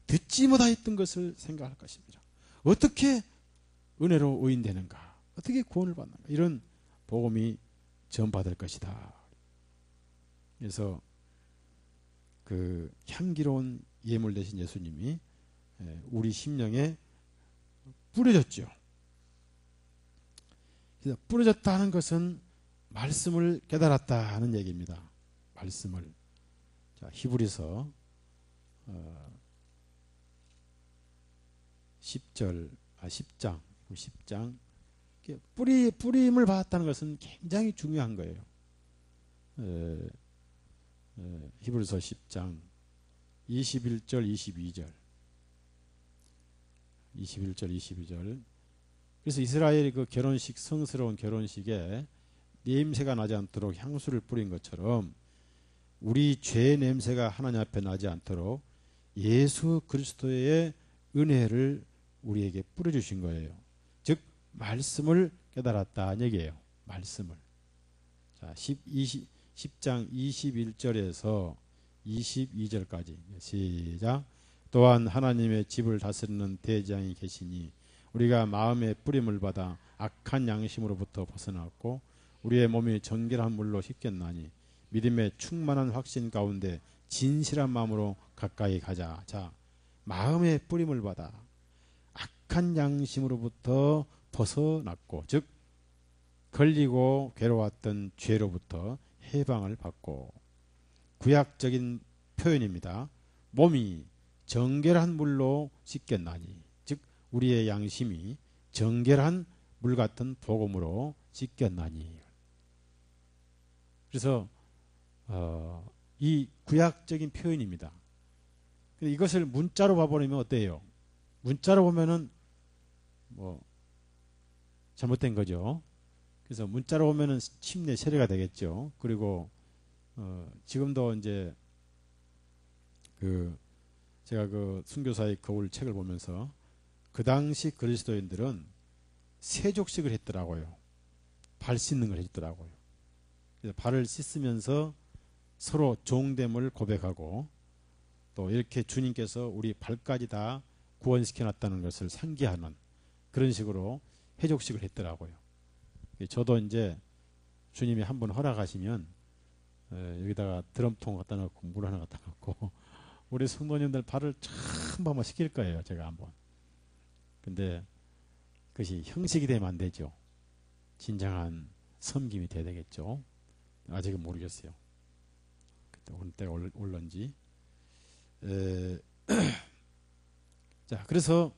듣지 못하였던 것을 생각할 것입니다. 어떻게 은혜로 의인되는가? 어떻게 구원을 받는가? 이런 복음이 전파될 것이다. 그래서 그 향기로운 예물 되신 예수님이 우리 심령에 뿌려졌죠. 그래서 뿌려졌다는 것은 말씀을 깨달았다 하는 얘기입니다. 말씀을. 자, 히브리서 10장 뿌림을 받았다는 것은 굉장히 중요한 거예요. 히브리서 10장 21절 22절 그래서 이스라엘의 그 결혼식 성스러운 결혼식에 냄새가 나지 않도록 향수를 뿌린 것처럼 우리 죄 냄새가 하나님 앞에 나지 않도록 예수 그리스도의 은혜를 우리에게 뿌려주신 거예요. 즉 말씀을 깨달았다는 얘기예요. 말씀을. 자, 10장 21절에서 22절까지 시작. 또한 하나님의 집을 다스리는 대장이 계시니 우리가 마음의 뿌림을 받아 악한 양심으로부터 벗어났고 우리의 몸이 정결한 물로 씻겼나니 믿음의 충만한 확신 가운데 진실한 마음으로 가까이 가자. 자, 마음의 뿌림을 받아 악한 양심으로부터 벗어났고, 즉 걸리고 괴로웠던 죄로부터 해방을 받고, 구약적인 표현입니다. 몸이 정결한 물로 씻겼나니, 즉 우리의 양심이 정결한 물 같은 복음으로 씻겼나니. 그래서 이 구약적인 표현입니다. 이것을 문자로 봐버리면 어때요? 문자로 보면은 뭐 잘못된 거죠. 그래서 문자로 보면은 침례 세례가 되겠죠. 그리고 지금도 이제 제가 순교사의 거울 책을 보면서 그 당시 그리스도인들은 세족식을 했더라고요. 발 씻는 걸 했더라고요. 그래서 발을 씻으면서 서로 종됨을 고백하고 또 이렇게 주님께서 우리 발까지 다 구원시켜 놨다는 것을 상기하는 그런 식으로 회족식을 했더라고요. 저도 이제 주님이 한번 허락하시면 여기다가 드럼통 갖다 놓고 물 하나 갖다 놓고 우리 성도님들 발을 참 한번 시킬 거예요. 제가 한번. 근데 그것이 형식이 되면 안 되죠. 진정한 섬김이 돼야 되겠죠. 아직은 모르겠어요. 어느 때가 올런지. 자, 그래서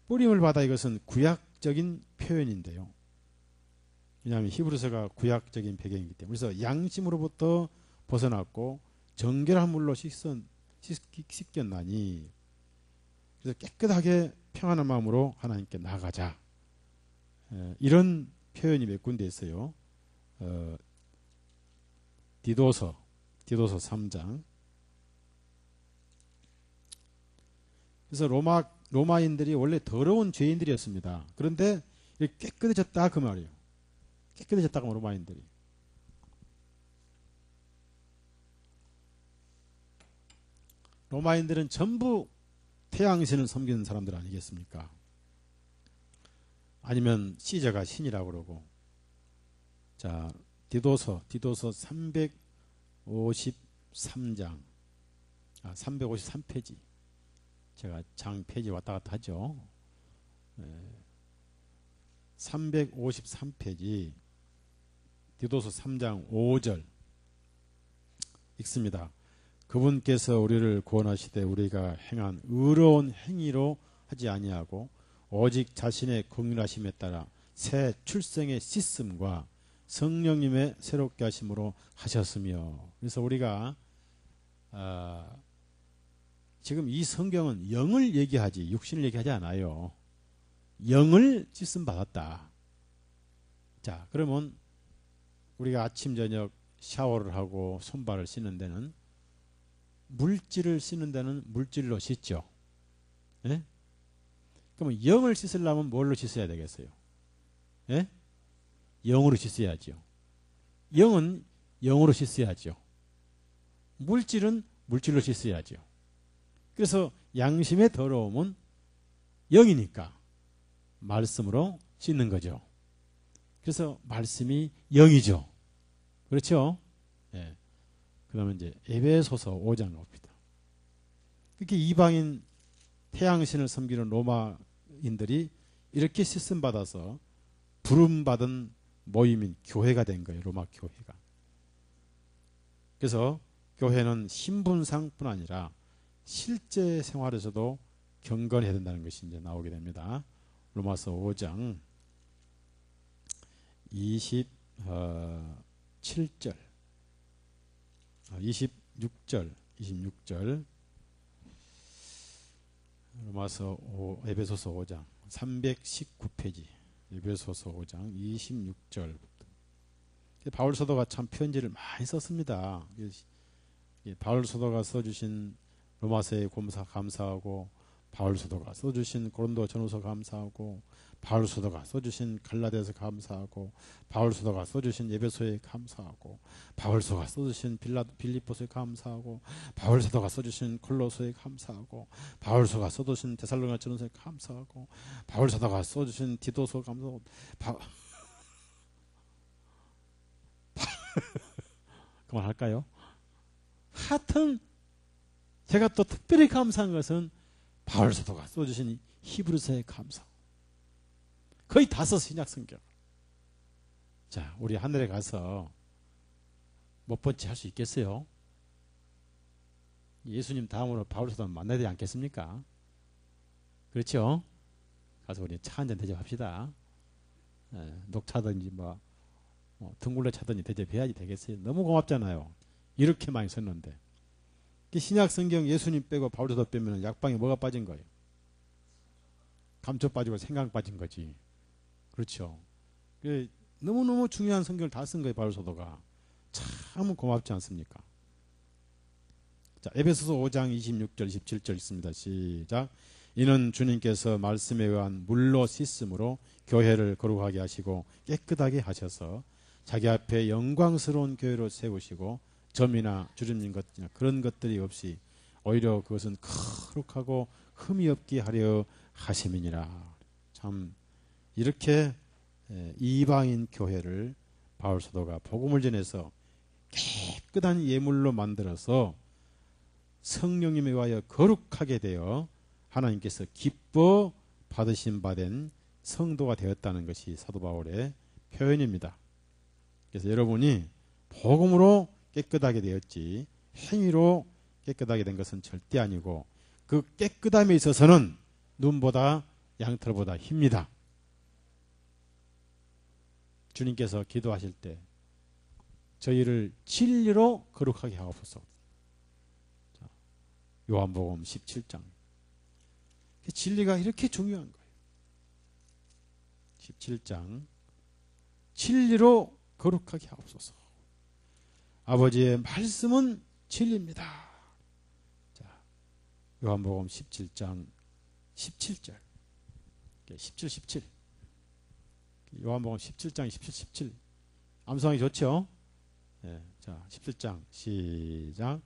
뿌림을 받아, 이것은 구약적인 표현인데요. 왜냐하면 히브리서가 구약적인 배경이기 때문에. 그래서 양심으로부터 벗어났고 정결한 물로 씻겼나니, 그래서 깨끗하게 평안한 마음으로 하나님께 나아가자. 이런 표현이 몇 군데 있어요. 디도서 3장. 그래서 로마인들이 원래 더러운 죄인들이었습니다. 그런데 깨끗해졌다 그 말이에요. 깨끗해졌다고 로마인들이. 로마인들은 전부 태양신을 섬기는 사람들 아니겠습니까? 아니면 시저가 신이라고 그러고. 자, 디도서 353장 353페이지. 제가 장 페이지 왔다 갔다 하죠. 353페이지 디도서 3장 5절 읽습니다. 그분께서 우리를 구원하시되 우리가 행한 의로운 행위로 하지 아니하고 오직 자신의 긍휼하심에 따라 새 출생의 씻음과 성령님의 새롭게 하심으로 하셨으며. 그래서 우리가 지금 이 성경은 영을 얘기하지 육신을 얘기하지 않아요. 영을 씻음 받았다. 자, 그러면 우리가 아침 저녁 샤워를 하고 손발을 씻는 데는, 물질을 씻는 데는 물질로 씻죠. 예? 그러면 영을 씻으려면 뭘로 씻어야 되겠어요? 예? 영으로 씻어야죠. 영은 영으로 씻어야죠. 물질은 물질로 씻어야죠. 그래서 양심의 더러움은 영이니까 말씀으로 씻는 거죠. 그래서 말씀이 영이죠. 그렇죠? 예. 그러면 이제 에베소서 5장 봅니다. 이렇게 이방인 태양신을 섬기는 로마인들이 이렇게 씻음 받아서 부름받은 모임인 교회가 된 거예요. 로마 교회가. 그래서 교회는 신분상뿐 아니라 실제 생활에서도 경건해야 된다는 것이 이제 나오게 됩니다. 로마서 5장 27절 26절 로마서 에베소서 5장 319페이지 에베소서 5장 26절 바울 사도가 참 편지를 많이 썼습니다. 바울 사도가 써주신 로마서에 감사하고, 바울 사도가 써주신 고린도 전후서 감사하고, 바울 사도가 써주신 갈라디아서 감사하고, 바울 사도가 써주신 에베소에 감사하고, 바울 사도가 써주신 빌립보서에 감사하고, 바울 사도가 써주신 골로새에 감사하고, 바울 사도가 써주신 데살로니가 전후서에 감사하고, 바울 사도가 써주신 디도서 감사하고, 그만할까요? 하여튼 제가 또 특별히 감사한 것은 바울 사도가 써주신 히브리서의 감사. 거의 다 써서 신약 성경. 자, 우리 하늘에 가서 못 번째 할 수 있겠어요? 예수님 다음으로 바울 사도 만나야 되지 않겠습니까? 그렇죠? 가서 우리 차 한잔 대접합시다. 녹차든지 등굴레 차든지 대접해야지 되겠어요. 너무 고맙잖아요. 이렇게 많이 썼는데. 신약 성경 예수님 빼고 바울 사도 빼면 약방에 뭐가 빠진 거예요? 감초 빠지고 생강 빠진 거지. 그렇죠. 너무너무 중요한 성경을 다 쓴 거예요. 바울 사도가. 참 고맙지 않습니까? 자, 에베소서 5장 26절 27절 있습니다. 시작. 이는 주님께서 말씀에 의한 물로 씻음으로 교회를 거룩하게 하시고 깨끗하게 하셔서 자기 앞에 영광스러운 교회로 세우시고 점이나 주름진 것이나 그런 것들이 없이 오히려 그것은 거룩하고 흠이 없게 하려 하심이니라. 참 이렇게 이방인 교회를 바울 사도가 복음을 전해서 깨끗한 예물로 만들어서 성령님에 의하여 거룩하게 되어 하나님께서 기뻐 받으신 바 된 성도가 되었다는 것이 사도 바울의 표현입니다. 그래서 여러분이 복음으로 깨끗하게 되었지 행위로 깨끗하게 된 것은 절대 아니고 그 깨끗함에 있어서는 눈보다 양털보다 힙니다. 주님께서 기도하실 때 저희를 진리로 거룩하게 하옵소서. 요한복음 17장. 진리가 이렇게 중요한 거예요. 17장. 진리로 거룩하게 하옵소서. 아버지의 말씀은 진리입니다. 자, 요한복음 17장 17절. 17, 17. 요한복음 17장 17, 17. 암송하기 좋죠? 네, 자, 17장 시작.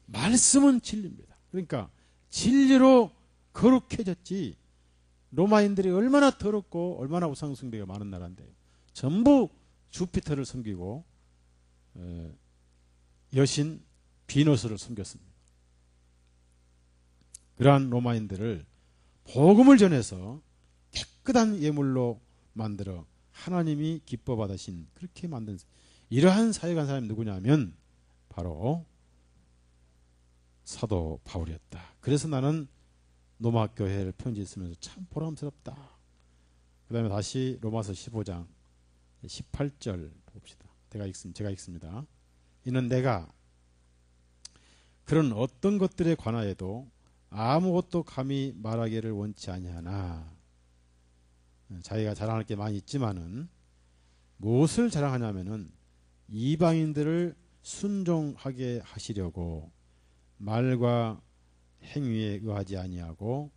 말씀은 진리입니다. 그러니까 진리로 거룩해졌지. 로마인들이 얼마나 더럽고 얼마나 우상숭배가 많은 나라인데요. 전부 주피터를 섬기고 여신 비너스를 섬겼습니다. 그러한 로마인들을 복음을 전해서 깨끗한 예물로 만들어 하나님이 기뻐 받으신 그렇게 만든 이러한 사역한 사람이 누구냐면 바로 사도 바울이었다. 그래서 나는 로마 교회를 편지 쓰면서 참 보람스럽다. 그 다음에 다시 로마서 15장 18절 봅시다. 제가 읽습니다. 이는 내가 그런 어떤 것들에 관하여도 아무것도 감히 말하기를 원치 아니하나. 자기가 자랑할 게 많이 있지만은 무엇을 자랑하냐면은 이방인들을 순종하게 하시려고 말과 행위에 의하지 아니하고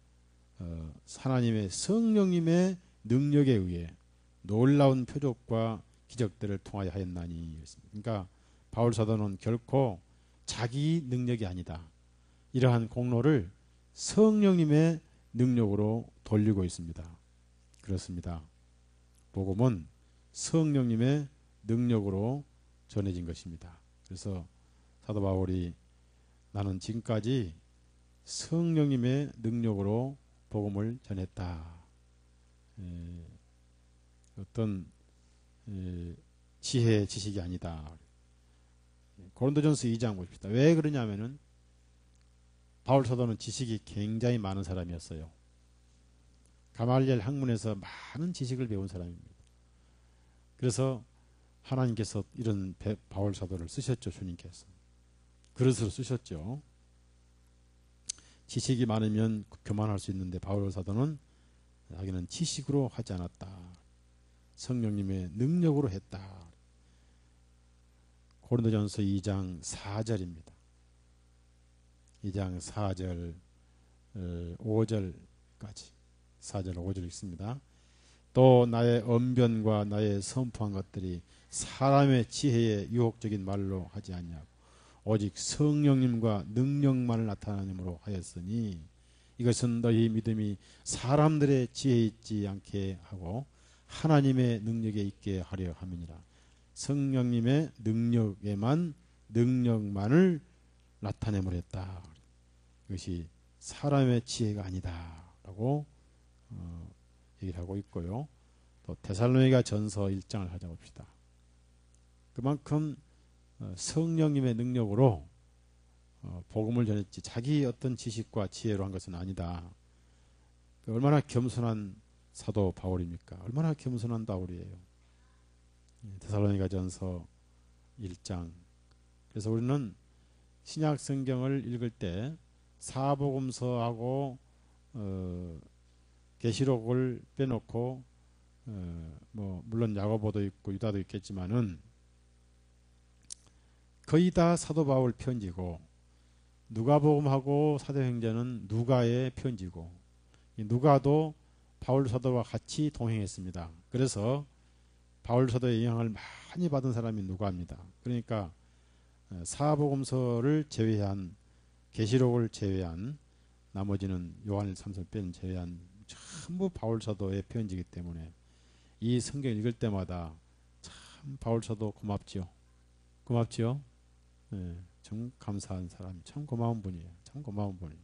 하나님의 성령님의 능력에 의해 놀라운 표적과 기적들을 통하여 하였나니. 그러니까 바울 사도는 결코 자기 능력이 아니다. 이러한 공로를 성령님의 능력으로 돌리고 있습니다. 그렇습니다. 복음은 성령님의 능력으로 전해진 것입니다. 그래서 사도 바울이 나는 지금까지 성령님의 능력으로 복음을 전했다. 어떤 지혜의 지식이 아니다. 고린도전서 2장 보십시다. 왜 그러냐면은 바울 사도는 지식이 굉장히 많은 사람이었어요. 가말리엘 학문에서 많은 지식을 배운 사람입니다. 그래서 하나님께서 이런 바울 사도를 쓰셨죠. 주님께서. 그릇으로 쓰셨죠. 지식이 많으면 교만할 수 있는데 바울 사도는 자기는 지식으로 하지 않았다. 성령님의 능력으로 했다. 고린도전서 2장 4절입니다. 2장 4절 5절까지 4절 5절 읽습니다. 또 나의 언변과 나의 선포한 것들이 사람의 지혜에 유혹적인 말로 하지 아니하고 오직 성령님과 능력만을 나타내므로 하였으니 이것은 너희 믿음이 사람들의 지혜에 있지 않게 하고 하나님의 능력에 있게 하려 함이니라. 성령님의 능력만을 나타내므로 했다. 이것이 사람의 지혜가 아니다라고 얘기를 하고 있고요. 또 데살로니가 전서 1장을 가져봅시다. 그만큼 성령님의 능력으로 복음을 전했지 자기 어떤 지식과 지혜로 한 것은 아니다. 얼마나 겸손한 사도 바울입니까? 얼마나 겸손한 바울이에요. 데살로니가 전서 1장. 그래서 우리는 신약 성경을 읽을 때 사복음서하고 계시록을 빼놓고 물론 야고보도 있고 유다도 있겠지만은 거의 다 사도 바울 편지고 누가복음하고 사도행전은 누가의 편지고 누가도 바울 사도와 같이 동행했습니다. 그래서 바울 사도의 영향을 많이 받은 사람이 누가입니다. 그러니까 사복음서를 제외한 계시록을 제외한 나머지는 요한일 3서 빼는 제외한 전부 바울 사도의 편지이기 때문에 이 성경 읽을 때마다 참 바울 사도 고맙지요. 고맙지요. 네, 참 감사한 사람, 참 고마운 분이에요. 참 고마운 분이에요.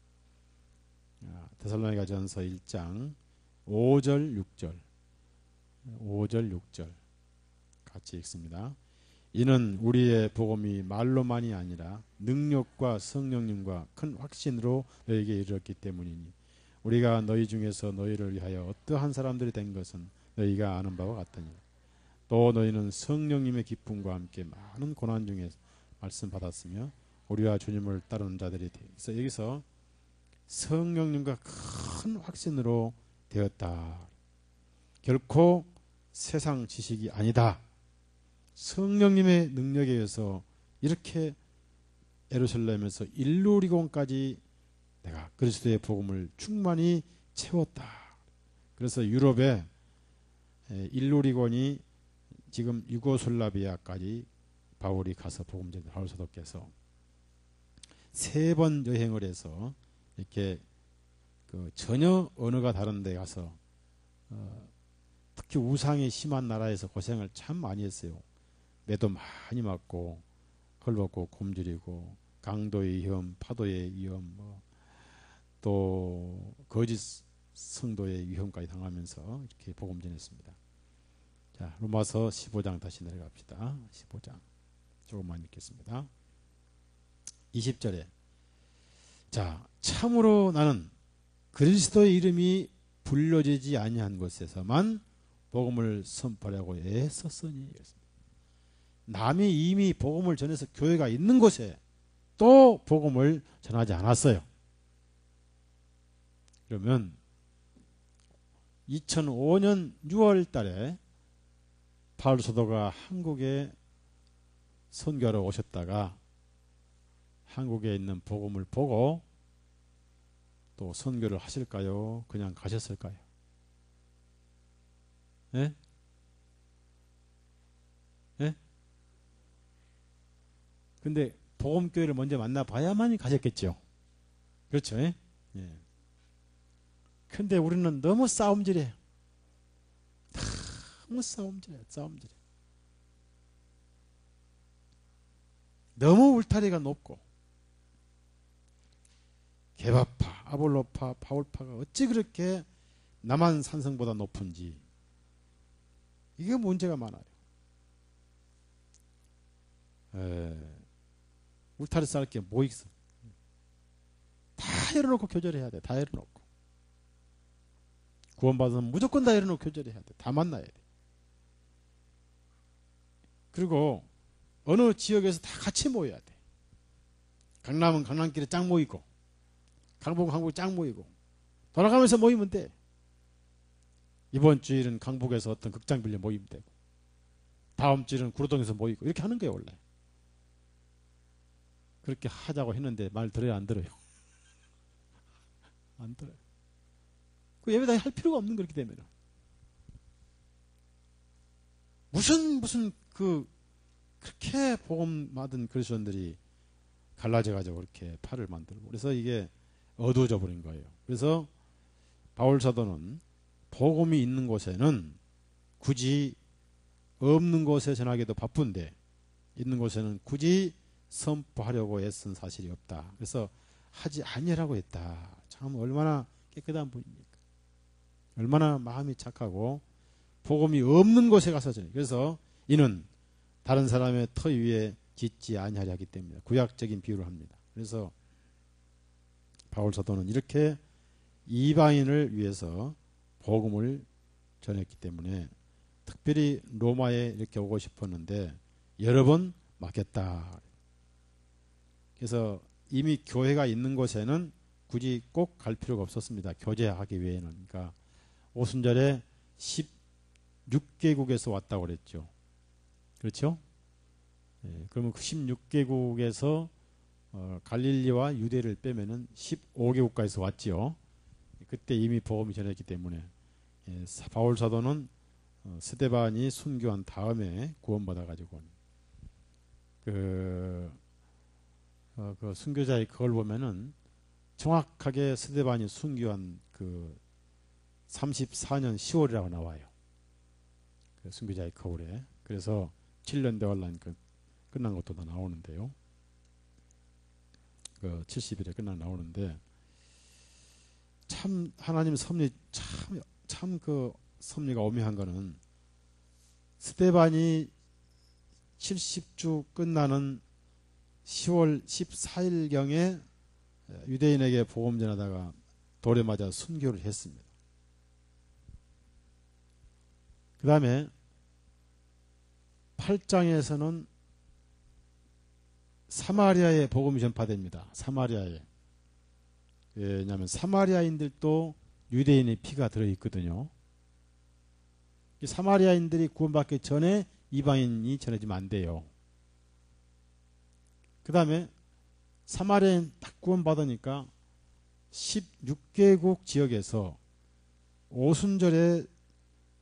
데살로니가 전서 1장 5절 6절 5절 6절 같이 읽습니다. 이는 우리의 복음이 말로만이 아니라 능력과 성령님과 큰 확신으로 너에게 이르렀기 때문이니 우리가 너희 중에서 너희를 위하여 어떠한 사람들이 된 것은 너희가 아는 바와 같으니 또 너희는 성령님의 기쁨과 함께 많은 고난 중에 말씀 받았으며 우리와 주님을 따르는 자들이 되어서 여기서 성령님과 큰 확신으로 되었다. 결코 세상 지식이 아니다. 성령님의 능력에 의해서 이렇게 예루살렘에서 일루리곤까지 내가 그리스도의 복음을 충만히 채웠다. 그래서 유럽에 일루리곤이 지금 유고슬라비아까지 바울이 가서 복음 전해 바울 사도께서 3번 여행을 해서 이렇게 전혀 언어가 다른 데 가서 특히 우상이 심한 나라에서 고생을 참 많이 했어요. 매도 많이 맞고 헐벗고 굶주리고 강도의 위험, 파도의 위험, 또 거짓 성도의 위험까지 당하면서 이렇게 복음 전했습니다. 자, 로마서 15장 다시 내려갑시다. 15장 조금만 읽겠습니다. 20절에 자, 참으로 나는 그리스도의 이름이 불려지지 아니한 곳에서만 복음을 선포하려고 애썼으니 남이 이미 복음을 전해서 교회가 있는 곳에 또 복음을 전하지 않았어요. 그러면 2005년 6월 달에 바울 사도가 한국에 선교하러 오셨다가 한국에 있는 복음을 보고 또 선교를 하실까요? 그냥 가셨을까요? 예? 예? 근데 복음교회를 먼저 만나봐야만 가셨겠죠. 그렇죠? 예? 예. 근데 우리는 너무 싸움질해요. 너무 싸움질해요. 싸움질해. 너무 울타리가 높고 개바파, 아볼로파, 바울파가 어찌 그렇게 남한 산성보다 높은지 이게 문제가 많아요. 울타리 쌓을 게 뭐 있어? 다 열어놓고 교절해야 돼. 다 열어놓고. 구원받으면 무조건 다 열어놓고 교절해야 돼. 다 만나야 돼. 그리고 어느 지역에서 다 같이 모여야 돼. 강남은 강남길에 쫙 모이고 강북은 강북에 쫙 모이고 돌아가면서 모이면 돼. 이번 주일은 강북에서 어떤 극장 빌려 모이면 되고, 다음 주일은 구로동에서 모이고, 이렇게 하는 거예요, 원래. 그렇게 하자고 했는데 말 들어요, 안 들어요? 안 들어요. 그 예배당에 할 필요가 없는, 그렇게 되면. 무슨 그렇게 복음 받은 그리스도인들이 갈라져가지고 그렇게 팔을 만들고, 그래서 이게 어두워져 버린 거예요. 그래서 바울 사도는 복음이 있는 곳에는 굳이 없는 곳에 전하기도 바쁜데, 있는 곳에는 굳이 선포하려고 애쓴 사실이 없다. 그래서 하지 아니라고 했다. 참 얼마나 깨끗한 분입니까? 얼마나 마음이 착하고 복음이 없는 곳에 가서 전해. 그래서 이는 다른 사람의 터 위에 짓지 아니하려 하기 때문에 구약적인 비유를 합니다. 그래서 바울 사도는 이렇게 이방인을 위해서 복음을 전했기 때문에 특별히 로마에 이렇게 오고 싶었는데 여러 번 막혔다. 그래서 이미 교회가 있는 곳에는 굳이 꼭 갈 필요가 없었습니다. 교제하기 위해는. 그러니까 오순절에 16개국에서 왔다고 그랬죠. 그렇죠? 예, 그러면 그 16개국에서 갈릴리와 유대를 빼면은 15개국까지서 왔지요. 그때 이미 복음이 전했기 때문에 예, 바울 사도는 스데반이 순교한 다음에 구원받아가지고 그 순교자의 그걸 보면은 정확하게 스데반이 순교한 그 34년 10월이라고 나와요. 그 순교자의 거울에. 그래서 7년 대환란 끝난 것도 다 나오는데요. 그 70일에 나오는데 참 하나님 섭리 참 그 섭리가 오묘한 거는 스데반이 70주 끝나는 10월 14일경에 유대인에게 복음 전하다가 돌에 맞아 순교를 했습니다. 그 다음에 8장에서는 사마리아에 복음이 전파됩니다. 사마리아에. 왜냐하면 사마리아인들도 유대인의 피가 들어있거든요. 이 사마리아인들이 구원받기 전에 이방인이 전해지면 안 돼요. 그 다음에 사마리아인 딱 구원받으니까 16개국 지역에서 오순절에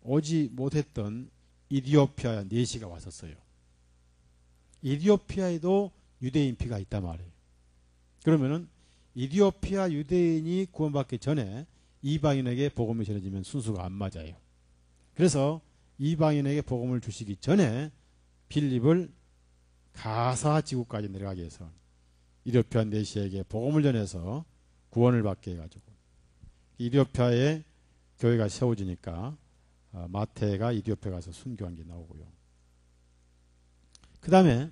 오지 못했던 이디오피아 4시가 왔었어요. 이디오피아에도 유대인 피가 있단 말이에요. 그러면은 이디오피아 유대인이 구원받기 전에 이방인에게 복음이 전해지면 순수가 안 맞아요. 그래서 이방인에게 복음을 주시기 전에 빌립을 가사 지구까지 내려가게 해서 이디오피아 4시에게 복음을 전해서 구원을 받게 해가지고 이디오피아에 교회가 세워지니까 마태가 이디오피아 가서 순교한 게 나오고요. 그 다음에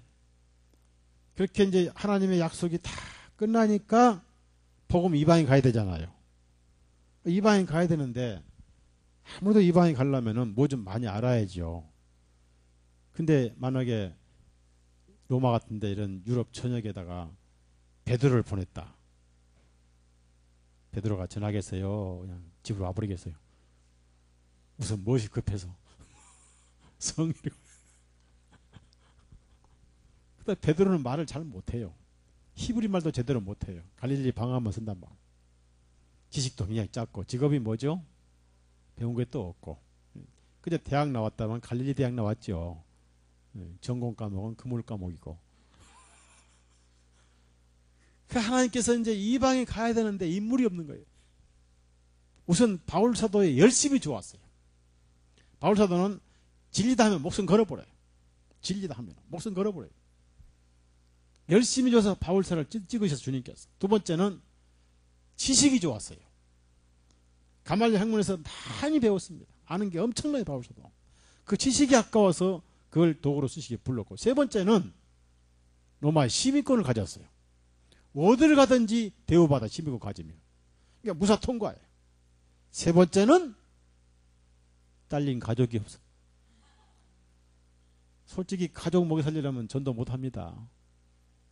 그렇게 이제 하나님의 약속이 다 끝나니까 복음 이방인 가야 되잖아요. 이방인 가야 되는데 아무도 이방인 가려면은 뭐 좀 많이 알아야죠. 근데 만약에 로마 같은데 이런 유럽 전역에다가 베드로를 보냈다. 베드로가 전하겠어요? 그냥 집으로 와버리겠어요? 무슨 무엇이 급해서 성의를. 근데 베드로는 말을 잘 못해요. 히브리 말도 제대로 못해요. 갈릴리 방언만 쓴단 말. 지식도 그냥 작고 직업이 뭐죠? 배운 게 또 없고. 그저 대학 나왔다면 갈릴리 대학 나왔죠. 전공 과목은 금물 과목이고. 그 하나님께서 이제 이방에 가야 되는데 인물이 없는 거예요. 우선 바울 사도의 열심이 좋았어요. 바울 사도는 진리다 하면 목숨 걸어버려요. 진리다 하면 목숨 걸어버려요. 열심히 줘서 바울사를 찍으셔서 주님께서. 두 번째는 지식이 좋았어요. 가말리엘 학문에서 많이 배웠습니다. 아는 게 엄청나요, 바울사도. 그 지식이 아까워서 그걸 도구로 쓰시기에 불렀고. 세 번째는 로마의 시민권을 가졌어요. 어디를 가든지 대우받아 시민권 가지면. 그러니까 무사 통과예요. 세 번째는 딸린 가족이 없어. 솔직히 가족 먹여 살리려면 전도 못합니다.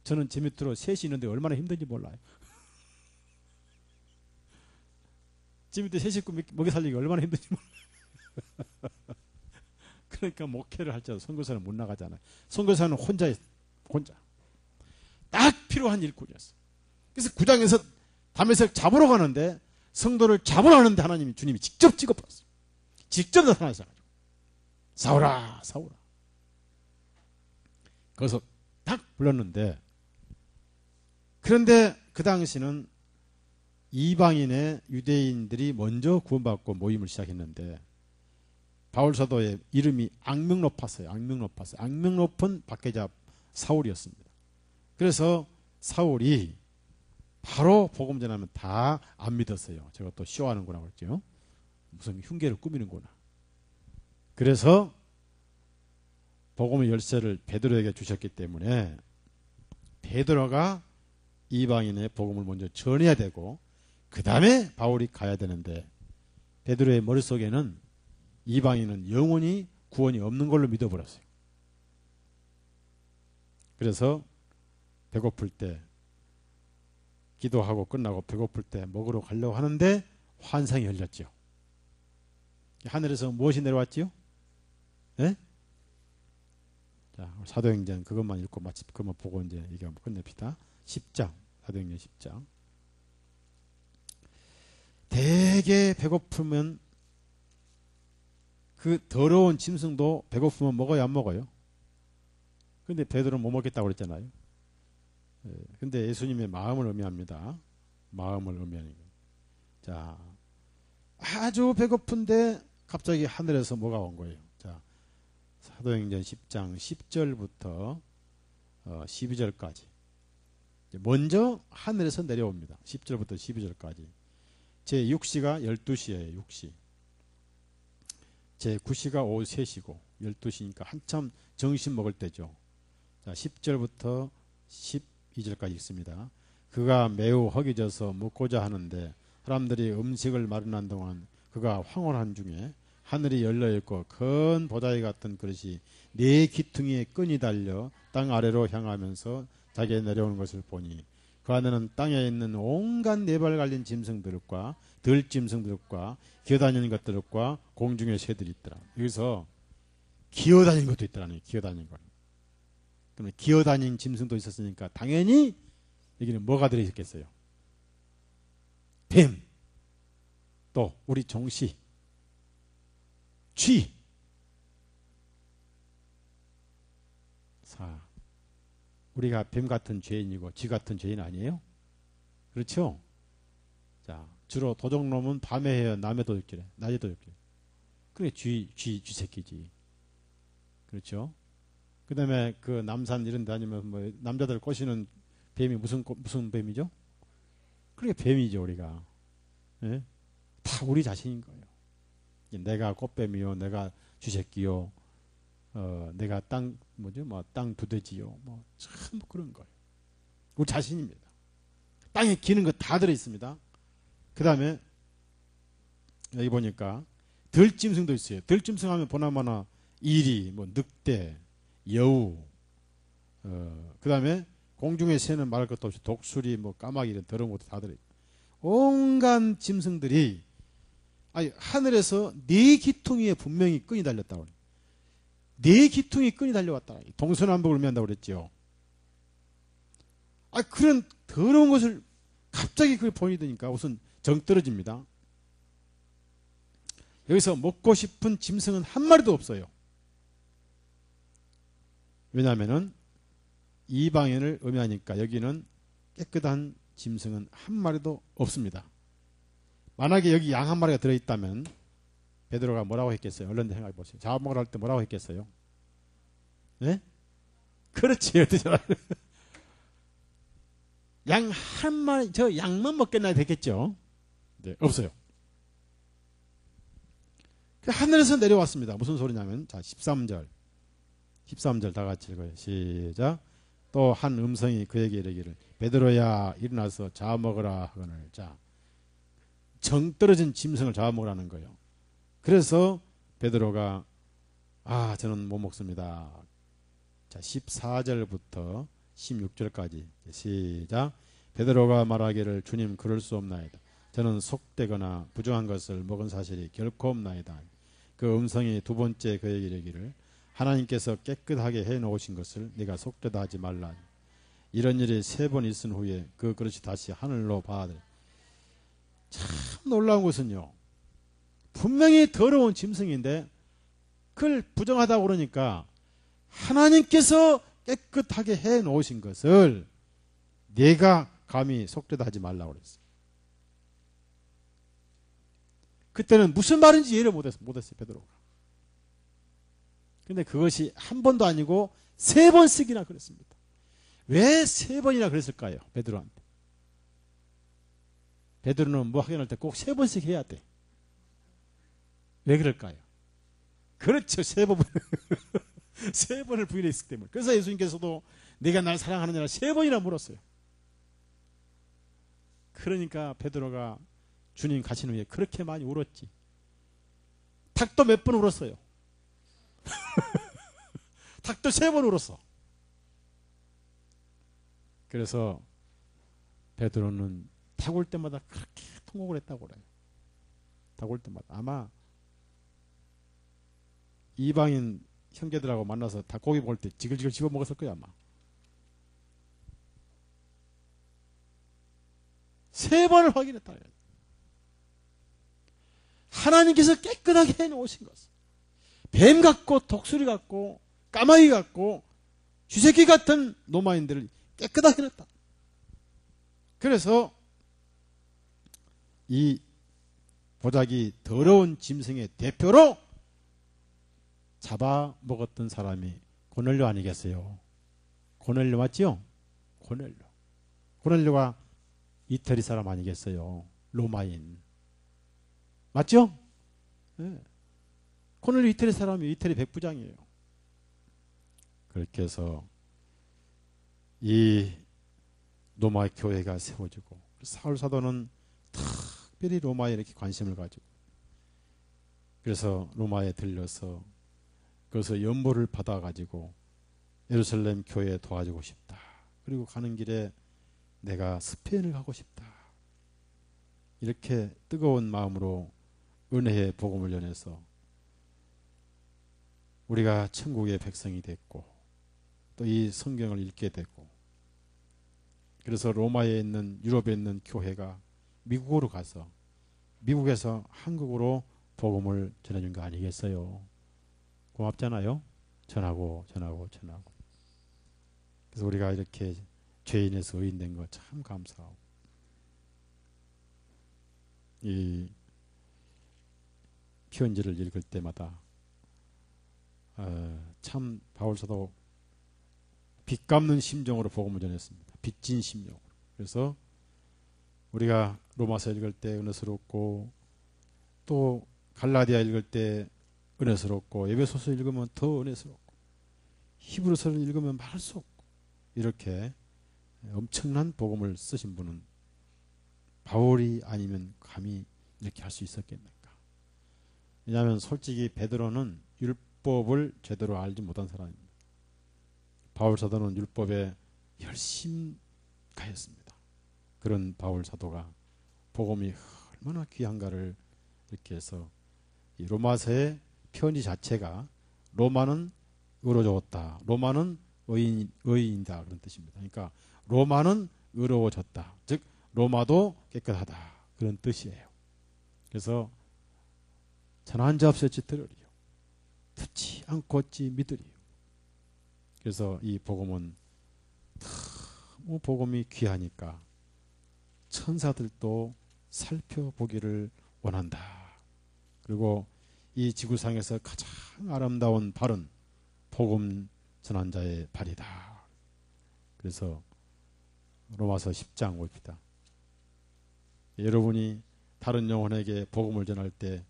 저는 제 밑으로 셋이 있는데 얼마나 힘든지 몰라요. 제 밑에 세 식구 먹여 살리기 얼마나 힘든지 몰라요. 그러니까 목회를 할지라도 선교사는 못 나가잖아요. 선교사는 혼자 딱 필요한 일꾼이었어요. 그래서 구장에서 다메섹 잡으러 가는데 성도를 잡으러 가는데 주님이 직접 찍어버렸어요. 직접 나타나셔가지고 사울아 사울아. 거기서 딱 불렀는데, 그런데 그 당시는 이방인의 유대인들이 먼저 구원받고 모임을 시작했는데 바울 사도의 이름이 악명 높았어요. 악명 높은 박해자 사울이었습니다. 그래서 사울이 바로 복음 전하면 다 안 믿었어요. 제가 또 쇼하는구나 그랬죠. 무슨 흉계를 꾸미는구나. 그래서 복음의 열쇠를 베드로에게 주셨기 때문에 베드로가 이방인의 복음을 먼저 전해야 되고 그 다음에 바울이 가야 되는데, 베드로의 머릿속에는 이방인은 영원히 구원이 없는 걸로 믿어버렸어요. 그래서 배고플 때, 기도하고 끝나고 배고플 때 먹으러 가려고 하는데 환상이 열렸죠. 하늘에서 무엇이 내려왔지요? 네? 자, 사도행전 그것만 읽고 그것만 보고 이제 얘기하면 끝냅시다. 10장, 사도행전 10장. 되게 배고프면, 그 더러운 짐승도 배고프면 먹어요, 안 먹어요? 근데 베드로는 못 먹겠다고 그랬잖아요. 근데 예수님의 마음을 의미합니다. 마음을 의미하는 거예요. 자, 아주 배고픈데 갑자기 하늘에서 뭐가 온 거예요. 자, 사도행전 10장 10절부터 12절까지. 먼저 하늘에서 내려옵니다. 10절부터 12절까지. 제 6시가 12시예요. 6시. 제 9시가 오후 3시고 12시니까 한참 점심 먹을 때죠. 자, 10절부터 12절까지 있습니다. 그가 매우 허기져서 묵고자 하는데 사람들이 음식을 마련한 동안 그가 황홀한 중에 하늘이 열려있고 큰 보자기 같은 그릇이 4기퉁이에 끈이 달려 땅 아래로 향하면서 자기에 내려오는 것을 보니 그 안에는 땅에 있는 온갖 4발 갈린 짐승들과 들짐승들과 기어다니는 것들과 공중의 새들이 있더라. 여기서 기어다니는 것도 있더라네요. 기어다니는 것. 그러면 기어다니는 짐승도 있었으니까 당연히 여기는 뭐가 들어있겠어요? 뱀, 또 우리 종시, 쥐. 우리가 뱀 같은 죄인이고 쥐 같은 죄인 아니에요? 그렇죠? 자, 주로 도적놈은 밤에 해요. 남의 도적질해. 낮에 도적질해. 그래, 쥐 새끼지. 그렇죠? 그 다음에 그 남산 이런 데 다니면 뭐 남자들 꼬시는 뱀이 무슨 뱀이죠? 그게 뱀이죠, 우리가. 예? 다 우리 자신인 거예요. 내가 꽃뱀이요, 내가 쥐새끼요, 내가 땅 두돼지요, 참 그런 거예요. 우리 자신입니다. 땅에 기는 거 다 들어 있습니다. 그 다음에 여기 보니까 들짐승도 있어요. 들짐승 하면 보나마나 이리, 늑대, 여우, 그 다음에 공중의 새는 말할 것도 없이 독수리, 까마귀 이런 더러운 것도 다 들어있고 온갖 짐승들이 하늘에서 4기퉁이에 분명히 끈이 달렸다고 그래요. 4기퉁이 끈이 달려왔다. 동서남북을 의미한다고 그랬죠. 그런 더러운 것을 갑자기 그걸 보이더니까 우선 정 떨어집니다. 여기서 먹고 싶은 짐승은 한 마리도 없어요. 왜냐하면은 이방인을 의미하니까 여기는 깨끗한 짐승은 한 마리도 없습니다. 만약에 여기 양 한 마리가 들어있다면 베드로가 뭐라고 했겠어요? 얼른 생각해 보세요. 잡아먹으러 할 때 뭐라고 했겠어요? 네? 그렇지. 양 한 마리, 저 양만 먹겠나 됐겠죠? 네, 없어요. 하늘에서 내려왔습니다. 무슨 소리냐면, 자, 13절 다 같이 읽어요. 시작. 또 한 음성이 그에게 이르기를 베드로야 일어나서 잡아먹으라 하거늘. 자, 정 떨어진 짐승을 잡아먹으라는 거예요. 그래서 베드로가 저는 못 먹습니다. 자, 14절부터 16절까지 시작. 베드로가 말하기를 주님 그럴 수 없나이다. 저는 속되거나 부정한 것을 먹은 사실이 결코 없나이다. 그 음성이 두 번째 그에게 이르기를 하나님께서 깨끗하게 해놓으신 것을 네가 속되다 하지 말라. 이런 일이 3번 있은 후에 그 그릇이 다시 하늘로 봐들. 참 놀라운 것은요, 분명히 더러운 짐승인데 그걸 부정하다고 그러니까 하나님께서 깨끗하게 해놓으신 것을 네가 감히 속되다 하지 말라고 그랬어요. 그때는 무슨 말인지 이해를 못했어요, 베드로가. 근데 그것이 한 번도 아니고 3번씩이나 그랬습니다. 왜 3번이나 그랬을까요? 베드로한테. 베드로는 뭐 확인할 때 꼭 3번씩 해야 돼. 왜 그럴까요? 그렇죠. 3번. 3번을 부인했기 때문에. 그래서 예수님께서도 네가 날 사랑하느냐를 3번이나 물었어요. 그러니까 베드로가 주님 가신 후에 그렇게 많이 울었지. 닭도 몇 번 울었어요. 닭도 3번 울었어. 그래서 베드로는 닭 올 때마다 그렇게 통곡을 했다고 그래요. 닭 올 때마다. 아마 이방인 형제들하고 만나서 닭고기 먹을 때 지글지글 집어 먹었을 거야 아마. 3번을 확인했다. 하나님께서 깨끗하게 해놓으신 것을. 뱀 같고 독수리 같고 까마귀 같고 쥐새끼 같은 로마인들을 깨끗하게 해놨다. 그래서 이 보자기 더러운 짐승의 대표로 잡아먹었던 사람이 고넬료 아니겠어요? 고넬료 맞죠? 고넬료가 이태리 사람 아니겠어요? 로마인 맞죠? 네. 고넬료 이태리 사람이 이태리 백부장이에요. 그렇게 해서 이 로마 교회가 세워지고 사울 사도는 특별히 로마에 이렇게 관심을 가지고 그래서 로마에 들려서 그래서 연보를 받아가지고 예루살렘 교회에 도와주고 싶다. 그리고 가는 길에 내가 스페인을 가고 싶다. 이렇게 뜨거운 마음으로 은혜의 복음을 전해서 우리가 천국의 백성이 됐고 또 이 성경을 읽게 되고 그래서 로마에 있는 유럽에 있는 교회가 미국으로 가서 미국에서 한국으로 복음을 전해준 거 아니겠어요? 고맙잖아요. 전하고. 그래서 우리가 이렇게 죄인에서 의인된 거 참 감사하고 이 편지를 읽을 때마다 참 바울사도 빚 갚는 심정으로 복음을 전했습니다. 빚진 심정으로. 그래서 우리가 로마서 읽을 때 은혜스럽고 또 갈라디아 읽을 때 은혜스럽고 에베소서 읽으면 더 은혜스럽고 히브리서를 읽으면 말할 수 없고 이렇게 엄청난 복음을 쓰신 분은 바울이 아니면 감히 이렇게 할 수 있었겠는가. 왜냐하면 솔직히 베드로는 율법을 제대로 알지 못한 사람입니다. 바울 사도는 율법에 열심가했습니다. 그런 바울 사도가 복음이 얼마나 귀한가를 이렇게 해서 이 로마서의 편지 자체가 로마는 의로워졌다. 로마는 의인이다. 그런 뜻입니다. 그러니까 로마는 의로워졌다. 즉 로마도 깨끗하다. 그런 뜻이에요. 그래서 전한 자 없을지 들으리요. 듣지 않고 어찌 믿으리요. 그래서 이 복음은 너무 복음이 귀하니까 천사들도 살펴보기를 원한다. 그리고 이 지구상에서 가장 아름다운 발은 복음 전한 자의 발이다. 그래서 로마서 10장 봅시다. 여러분이 다른 영혼에게 복음을 전할 때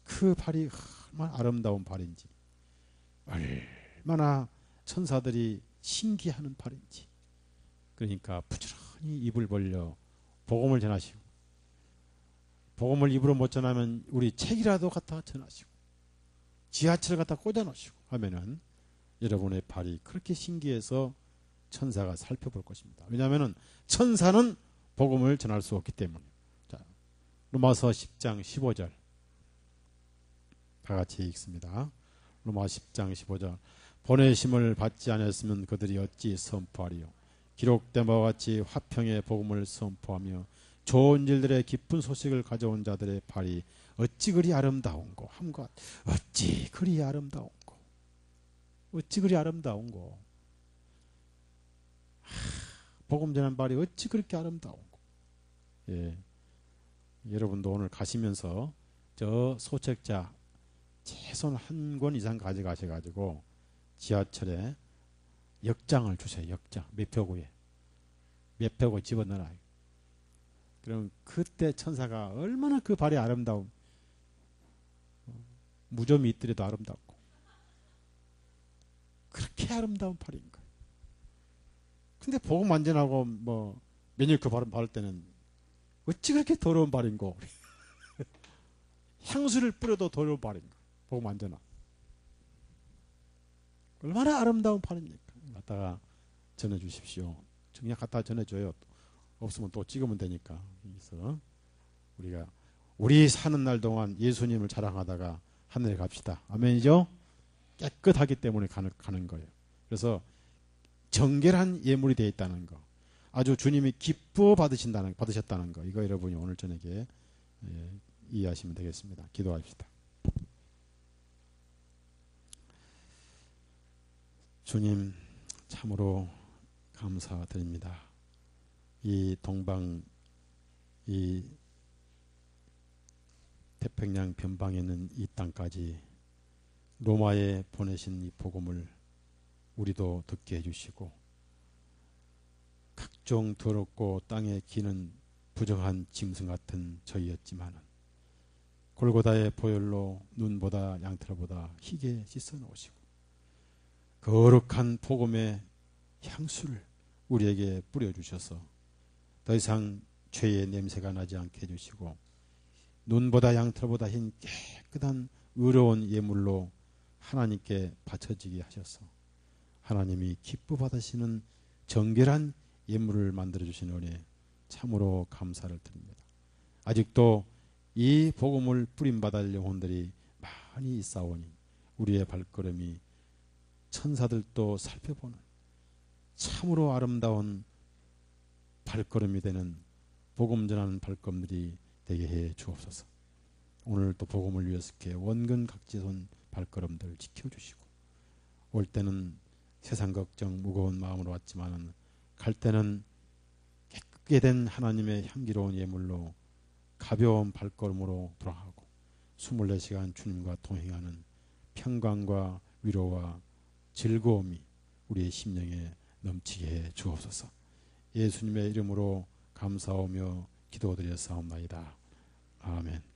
그 발이 얼마나 아름다운 발인지 얼마나 천사들이 신기하는 발인지 그러니까 부지런히 입을 벌려 복음을 전하시고 복음을 입으로 못 전하면 우리 책이라도 갖다 전하시고 지하철을 갖다 꽂아놓으시고 하면은 여러분의 발이 그렇게 신기해서 천사가 살펴볼 것입니다. 왜냐하면 천사는 복음을 전할 수 없기 때문에. 자, 로마서 10장 15절 다 같이 읽습니다. 로마 10장 15절. 보내심을 받지 않았으면 그들이 어찌 선포하리요. 기록된 바와 같이 화평의 복음을 선포하며 좋은 일들의 기쁜 소식을 가져온 자들의 발이 어찌 그리 아름다운고 함과 어찌 그리 아름다운고 어찌 그리 아름다운고 복음 전한 발이 어찌 그렇게 아름다운고. 예. 여러분도 오늘 가시면서 저 소책자 최소한 한 권 이상 가져가셔가지고 지하철에 역장을 주세요. 역장. 매표구에. 매표구 집어넣어요. 그럼 그때 천사가 얼마나 그 발이 아름다움. 무좀이 있더라도 아름답고. 그렇게 아름다운 발인 거예요. 근데 복음 완전하고 뭐 매일 그 발을 바를 때는 어찌 그렇게 더러운 발인고. 향수를 뿌려도 더러운 발인가. 복음 완전하. 얼마나 아름다운 발입니까? 갖다가 전해주십시오. 그냥 갖다 전해줘요. 없으면 또 찍으면 되니까. 그래서 우리가 우리 사는 날 동안 예수님을 자랑하다가 하늘에 갑시다. 아멘이죠? 깨끗하기 때문에 가는 거예요. 그래서 정결한 예물이 되어 있다는 거. 아주 주님이 기뻐 받으셨다는 거. 이거 여러분이 오늘 저녁에 이해하시면 되겠습니다. 기도합시다. 주님 참으로 감사드립니다. 이 동방 이 태평양 변방에 있는 이 땅까지 로마에 보내신 이 복음을 우리도 듣게 해주시고 각종 더럽고 땅에 기는 부정한 짐승 같은 저희였지만은 골고다의 보혈로 눈보다 양털보다 희게 씻어 놓으시고 거룩한 복음의 향수를 우리에게 뿌려주셔서 더 이상 죄의 냄새가 나지 않게 해주시고 눈보다 양털보다 흰 깨끗한 의로운 예물로 하나님께 바쳐지게 하셔서 하나님이 기뻐 받으시는 정결한 예물을 만들어주신 은혜 참으로 감사를 드립니다. 아직도 이 복음을 뿌림받을 영혼들이 많이 있사오니 우리의 발걸음이 천사들도 살펴보는 참으로 아름다운 발걸음이 되는 복음 전하는 발걸음들이 되게 해 주옵소서. 오늘 또 복음을 위해서 이렇게 원근 각지선 발걸음들 지켜주시고 올 때는 세상 걱정 무거운 마음으로 왔지만은 갈 때는 깨끗게 된 하나님의 향기로운 예물로 가벼운 발걸음으로 돌아가고 24시간 주님과 동행하는 평강과 위로와 즐거움이 우리의 심령에 넘치게 해 주옵소서. 예수님의 이름으로 감사하며 기도드렸사옵나이다. 아멘.